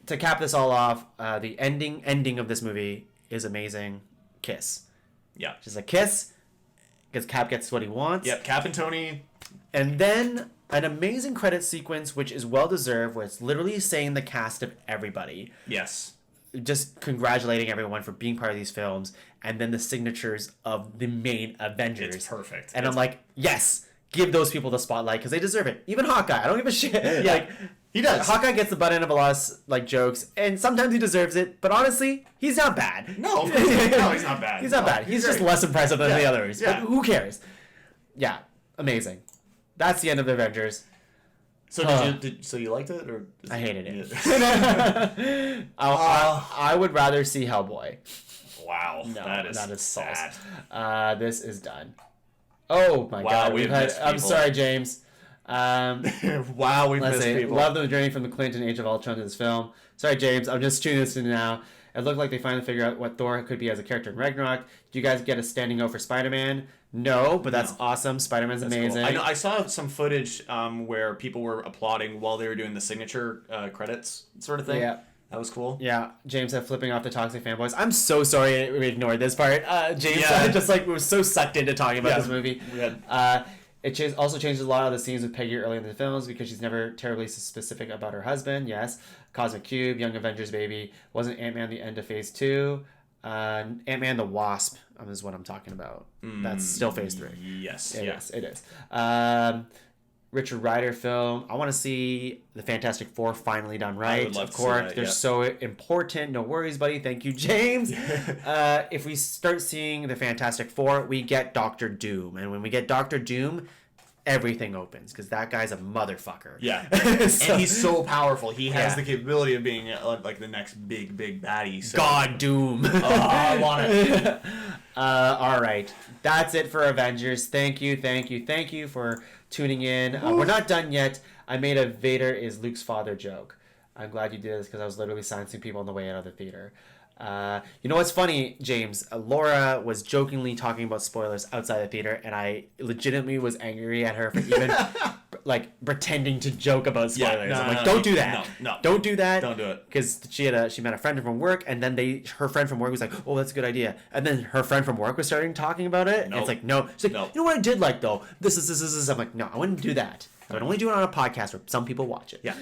to cap this all off, the ending of this movie is amazing. Kiss. Yeah. Just a kiss, because Cap gets what he wants. Yep, Cap and Tony. And then an amazing credit sequence, which is well-deserved, where it's literally saying the cast of everybody. Yes. Just congratulating everyone for being part of these films, and then the signatures of the main Avengers. It's perfect. And I'm like, yes, give those people the spotlight because they deserve it. Even Hawkeye, I don't give a shit. Yeah, like, he does. Hawkeye gets the butt end of a lot of like jokes, and sometimes he deserves it. But honestly, he's not bad. No, of course no, he's not bad. He's not bad. He's just less impressive than the others. Yeah. But who cares? Yeah, amazing. That's the end of the Avengers. So so you liked it, or I hated it. I would rather see Hellboy. Wow, No, that is sad. Sauce. This is done. Oh my God, I'm sorry, James. Wow, we've missed people. Love the journey from the Clinton Age of Ultron to this film. Sorry, James, I'm just tuning this in now. It looked like they finally figured out what Thor could be as a character in Ragnarok. Did you guys get a standing O for Spider-Man? No, but that's awesome. Spider-Man's amazing. Cool. I saw some footage where people were applauding while they were doing the signature credits sort of thing. Yeah. That was cool. Yeah, James said flipping off the toxic fanboys. I'm so sorry we ignored this part. James just like we were so sucked into talking about this movie. It also changes a lot of the scenes with Peggy early in the films because she's never terribly specific about her husband. Yes. Cosmic Cube, Young Avengers baby. Wasn't Ant-Man the end of Phase 2? Ant-Man the Wasp is what I'm talking about. That's still Phase 3. Yes. Yes, it is. Richard Rider film. I want to see the Fantastic Four finally done right. I would love to see that, they're so important. No worries, buddy. Thank you, James. If we start seeing the Fantastic Four, we get Doctor Doom. And when we get Doctor Doom, everything opens because that guy's a motherfucker. Yeah. And he's so powerful. He has the capability of being like the next big baddie. So. God Doom. I want it. All right. That's it for Avengers. Thank you for tuning in. We're not done yet. I made a Vader is Luke's father joke. I'm glad you did this because I was literally silencing people on the way out of the theater. You know what's funny, James? Laura was jokingly talking about spoilers outside the theater, and I legitimately was angry at her for even like pretending to joke about spoilers. Yeah, I'm like, don't do that. No, don't do that. Don't do it. Because she met a friend from work, and then her friend from work was like, "Oh, that's a good idea." And then her friend from work was starting talking about it. And it's like, no. She's like, you know what I did like though? This. I'm like, no, I wouldn't do that. I would only do it on a podcast where some people watch it. Yeah.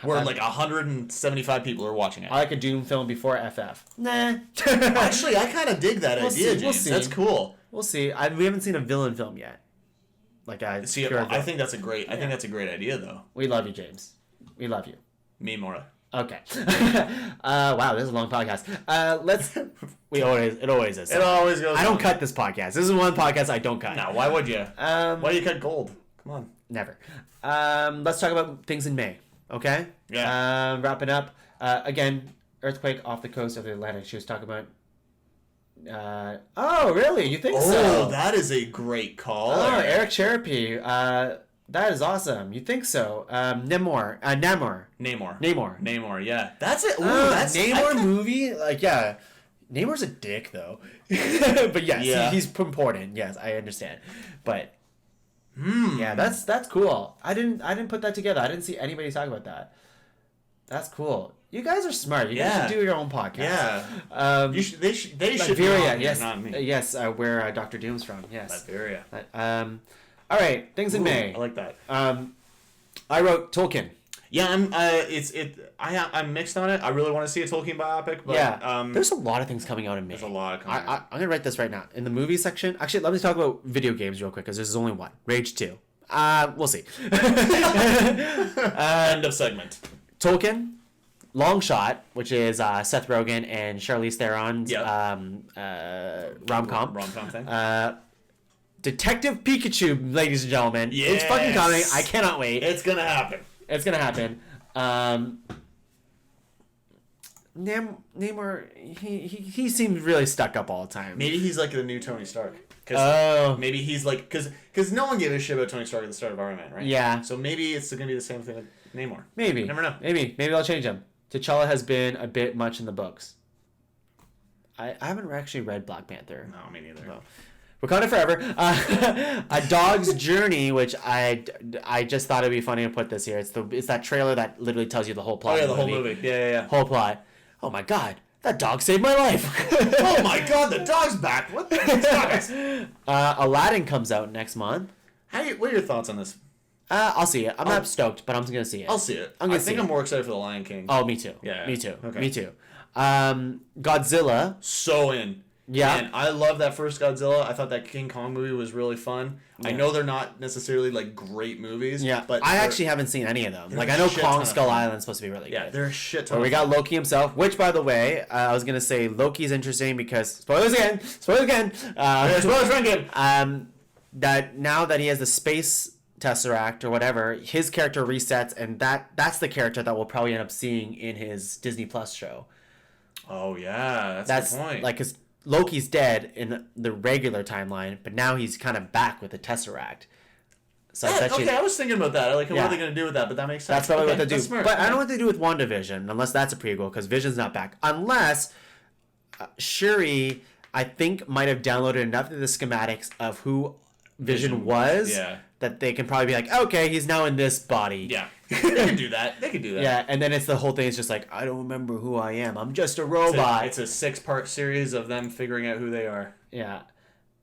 Where like 175 people are watching it. I like a Doom film before FF. Nah. Actually, I kind of dig that idea, James. We'll see. That's cool. We'll see. We haven't seen a villain film yet. Like I think that's a great. I think that's a great idea, though. We love you, James. We love you. Me more. Okay. Wow, this is a long podcast. Let's. It always is. It always goes. I don't cut this podcast. This is one podcast I don't cut. No, why would you? Why do you cut gold? Come on. Never. Let's talk about things in May. Okay? Yeah. Wrapping up. Again, earthquake off the coast of the Atlantic. She was talking about. Oh, really? You think so? Oh, that is a great call. Oh, Eric Cherapy. That is awesome. You think so? Namor. Namor. Yeah, that's it. Ooh, that's Namor movie. Like, yeah, Namor's a dick though. But yes, he's important. Yes, I understand. But yeah, that's cool. I didn't put that together. I didn't see anybody talk about that. That's cool. You guys are smart. You guys should do your own podcast. Yeah. They should Latveria, be yes, not me. yes. Where Dr. Doom's from. Yes. Latveria. All right. Things in May. I like that. I wrote Tolkien. Yeah, I'm mixed on it. I really want to see a Tolkien biopic, but there's a lot of things coming out in May. There's a lot coming. I'm gonna write this right now in the movie section. Actually, let me talk about video games real quick because there's only one. Rage 2. We'll see. End of segment. Tolkien, Long Shot, which is Seth Rogen and Charlize Theron's rom-com. Rom-com thing. Detective Pikachu, ladies and gentlemen. Yes. It's fucking coming. I cannot wait. It's gonna happen. Namor, he seems really stuck up all the time. Maybe he's like the new Tony Stark. Maybe he's like because no one gave a shit about Tony Stark at the start of Iron Man, right? Yeah. So maybe it's gonna be the same thing with Namor. Maybe. You never know. Maybe they'll change him. T'Challa has been a bit much in the books. I haven't actually read Black Panther. No, me neither. No. Wakanda Forever. A Dog's Journey, which I just thought it'd be funny to put this here. It's that trailer that literally tells you the whole plot. Oh yeah, the whole movie. Yeah. Whole plot. Oh my god, that dog saved my life. Oh my god, the dog's back. What the fuck? Aladdin comes out next month. What are your thoughts on this? I'll see it. I'm not stoked, but I'm gonna see it. I'll see it. I think I'm more excited for The Lion King. Oh, me too. Yeah. Me too. Okay. Me too. Godzilla. So in. Yeah. Man, I love that first Godzilla. I thought that King Kong movie was really fun. Yeah. I know they're not necessarily like great movies. Yeah. But I actually haven't seen any of them. Like I know Kong Skull Island's supposed to be really good. Yeah, they're a shit ton. But we got Loki himself, which by the way, I was gonna say Loki's interesting because spoilers again. Spoilers for Endgame. That now that he has the space Tesseract or whatever, his character resets, and that's the character that we'll probably end up seeing in his Disney Plus show. Oh yeah, that's the point. Like, cause Loki's dead in the regular timeline, but now he's kind of back with the Tesseract. So I was thinking about that. Like, what are they going to do with that? But that makes sense. That's probably what they do. Smart. But I don't know what they do with WandaVision, unless that's a prequel, because Vision's not back. Unless Shuri, I think, might have downloaded enough of the schematics of who Vision was that they can probably be like, okay, he's now in this body. Yeah. They can do that. Yeah, and then it's the whole thing is just like, I don't remember who I am. I'm just a robot. It's a 6-part series of them figuring out who they are. Yeah.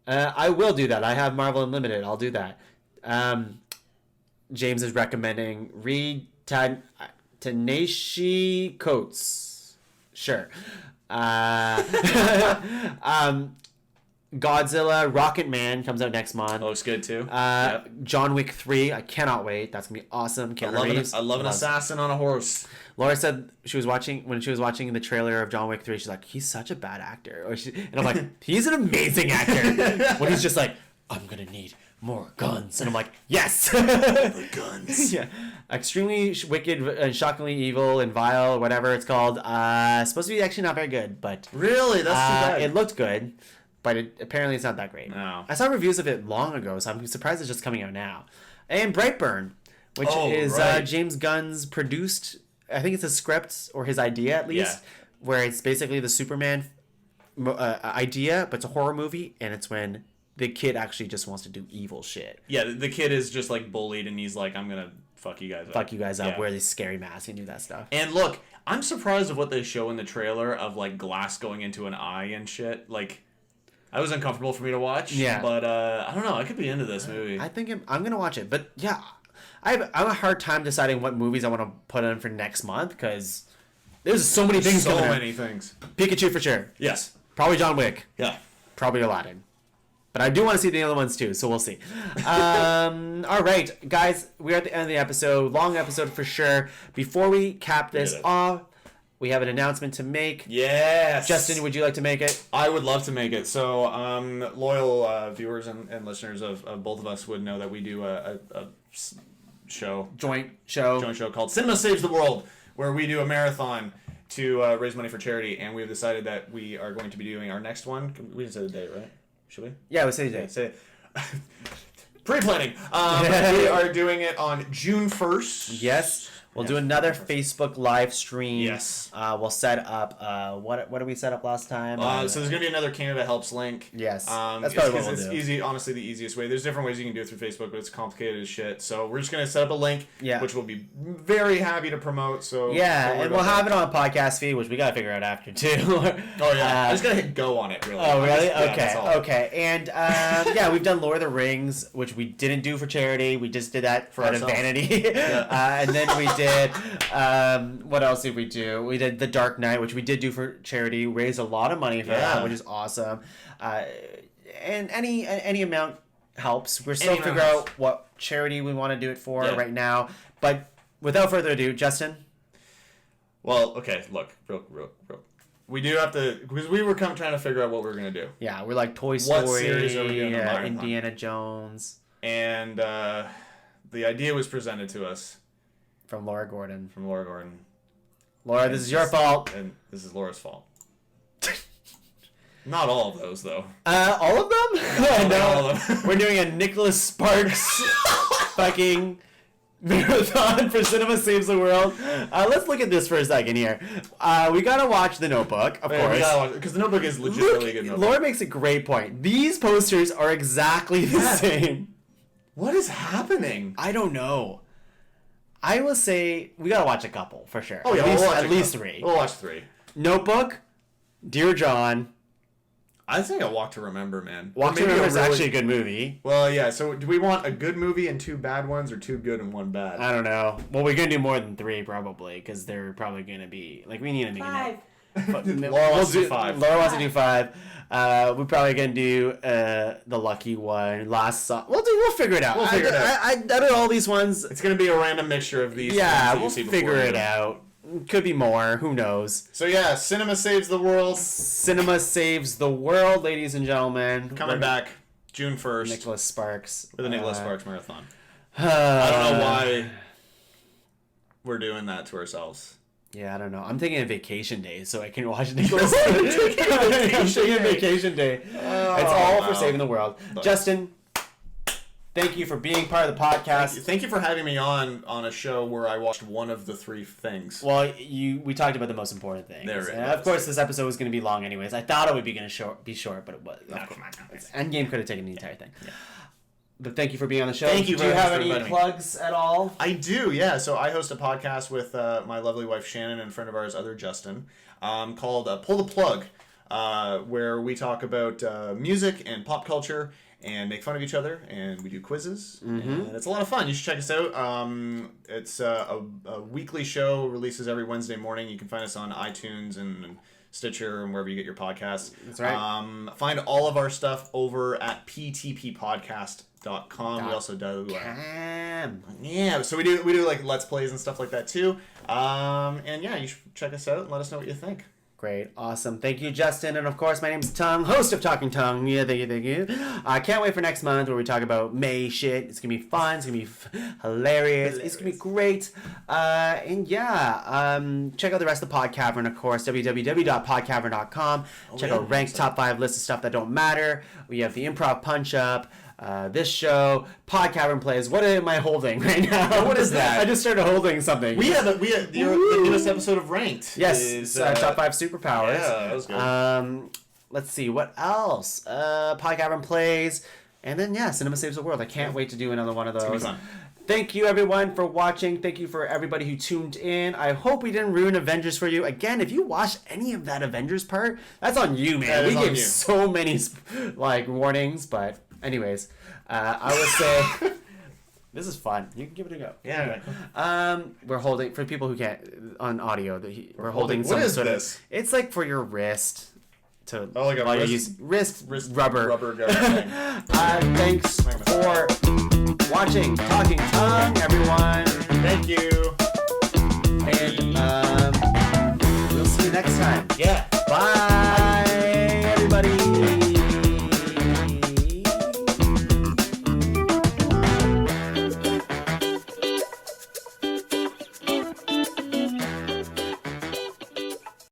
I will do that. I have Marvel Unlimited. I'll do that. James is recommending read Ta-Nehisi Coates. Sure. Godzilla, Rocket Man comes out next month. Looks good too. John Wick 3, I cannot wait. That's gonna be awesome. I love an assassin on a horse. Laura said when she was watching the trailer of John Wick 3, she's like, he's such a bad actor. And I'm like, he's an amazing actor. When he's just like, I'm gonna need more guns, and I'm like, yes, the guns. Yeah, extremely wicked and shockingly evil and vile, or whatever it's called. Supposed to be actually not very good, but really, that's too bad. It looked good. But apparently it's not that great. No. I saw reviews of it long ago, so I'm surprised it's just coming out now. And Brightburn, which is James Gunn's produced I think it's a script or his idea at least, where it's basically the Superman idea, but it's a horror movie, and it's when the kid actually just wants to do evil shit. Yeah, the kid is just like bullied, and he's like, I'm gonna fuck you guys up. Fuck you guys up, wear these scary masks and do that stuff. And look, I'm surprised of what they show in the trailer of like glass going into an eye and shit. Like, I was uncomfortable for me to watch. Yeah. But I don't know. I could be into this movie. I think I'm gonna watch it. But yeah, I have a hard time deciding what movies I want to put in for next month because there's so many things. So many things. Pikachu for sure. Yes. Probably John Wick. Yeah. Probably Aladdin. But I do want to see the other ones too, so we'll see. All right, guys, we're at the end of the episode. Long episode for sure. Before we cap this off, we have an announcement to make. Yes. Justin, would you like to make it? I would love to make it. So, loyal viewers and listeners of both of us would know that we do a joint show called Cinema Saves the World, where we do a marathon to raise money for charity, and we have decided that we are going to be doing our next one. We didn't say the date, right? Should we? Yeah, we'll say the date. Say pre-planning. We are doing it on June 1st. Yes. We'll do another Facebook live stream. Yes. We'll set up, what did we set up last time? So there's going to be another Canada Helps link. Yes. That's probably what we'll do. It's easy, honestly, the easiest way. There's different ways you can do it through Facebook, but it's complicated as shit. So we're just going to set up a link, which we'll be very happy to promote. So and we'll have it on a podcast feed, which we got to figure out after, too. Oh, yeah. I just got to hit go on it, really. Oh, really? Okay. And, we've done Lord of the Rings, which we didn't do for charity. We just did that for out of vanity. And then we did... what else did we do? We did The Dark Knight, which we did do for charity. Raised a lot of money for that, which is awesome. And any amount helps. We're still figuring out what charity we want to do it for right now. But without further ado, Justin. Well, okay, look, real. We do have to, because we were trying to figure out what we were going to do. Yeah, we're like Toy Story, what series are we doing Indiana Jones. And the idea was presented to us. From Laura Gordon. Laura, this is your fault. And this is Laura's fault. Not all of those, though. All of them? No. All of them. We're doing a Nicholas Sparks fucking marathon for Cinema Saves the World. Let's look at this for a second here. We gotta watch The Notebook, of course. We gotta watch it, because The Notebook is legitimately a good notebook. Laura makes a great point. These posters are exactly the same. What is happening? I don't know. I will say we gotta watch a couple for sure. Oh yeah, at least 3. We'll watch 3. Notebook, Dear John. I think a Walk to Remember, man. Walk to Remember is actually a good movie. Well, yeah. So do we want a good movie and 2 bad ones, or 2 good and 1 bad? I don't know. Well, we're gonna do more than 3 probably, because they're probably gonna be like we need to make 5. Laura wants to do 5. Laura wants to do 5. We're probably gonna do the lucky one. Last song. We'll figure it out. Out of all these ones, it's gonna be a random mixture of these. Yeah, we'll figure it out. Could be more. Who knows? So yeah, Cinema Saves the World. Cinema Saves the World, ladies and gentlemen. Coming back June 1st. Nicholas Sparks. For the Nicholas Sparks Marathon. I don't know why we're doing that to ourselves. Yeah, I don't know. I'm taking a vacation day so I can watch Nicholas. I'm taking a vacation day. It's all for saving the world. Look. Justin, thank you for being part of the podcast. Thank you for having me on a show where I watched one of the 3 things. Well, we talked about the most important things. Of course, this episode was going to be long anyways. I thought it would be short, but it was. No, come on. Endgame could have taken the entire thing. Yeah. But thank you for being on the show. Thank you. Do you have any plugs at all? I do, yeah. So I host a podcast with my lovely wife Shannon and a friend of ours, other Justin, called Pull the Plug, where we talk about music and pop culture and make fun of each other, and we do quizzes, and it's a lot of fun. You should check us out. It's a weekly show, releases every Wednesday morning. You can find us on iTunes and Stitcher and wherever you get your podcasts. That's right. Find all of our stuff over at ptppodcast.com. We also do so we do like Let's Plays and stuff like that too. And yeah, you should check us out and let us know what you think. Great. Awesome. Thank you, Justin. And of course, my name's Tuong, host of Talking Tuong. Yeah, thank you. I can't wait for next month where we talk about May shit. It's going to be fun. It's going to be hilarious. It's going to be great. And yeah, check out the rest of the Podcavern, of course, www.podcavern.com. Check out Ranked Top 5 list of stuff that don't matter. We have the Improv Punch Up. this show, Pod Cavern Plays. What am I holding right now? What is that? I just started holding something. We have the newest episode of Ranked. Yes, is, top 5 superpowers. Yeah, that was good. Let's see, what else? Pod Cavern Plays. And then, Cinema Saves the World. I can't wait to do another one of those. It's gonna be fun. Thank you, everyone, for watching. Thank you for everybody who tuned in. I hope we didn't ruin Avengers for you. Again, if you watched any of that Avengers part, that's on you, man. We gave so many warnings, but anyways, I would say this is fun. You can give it a go. Yeah. We're holding, for people who can't on audio. We're holding some what is sort this? of. It's like for your wrist. Like a wrist rubber. Rubber thing. Thanks for watching Talking Tongue, everyone. Thank you.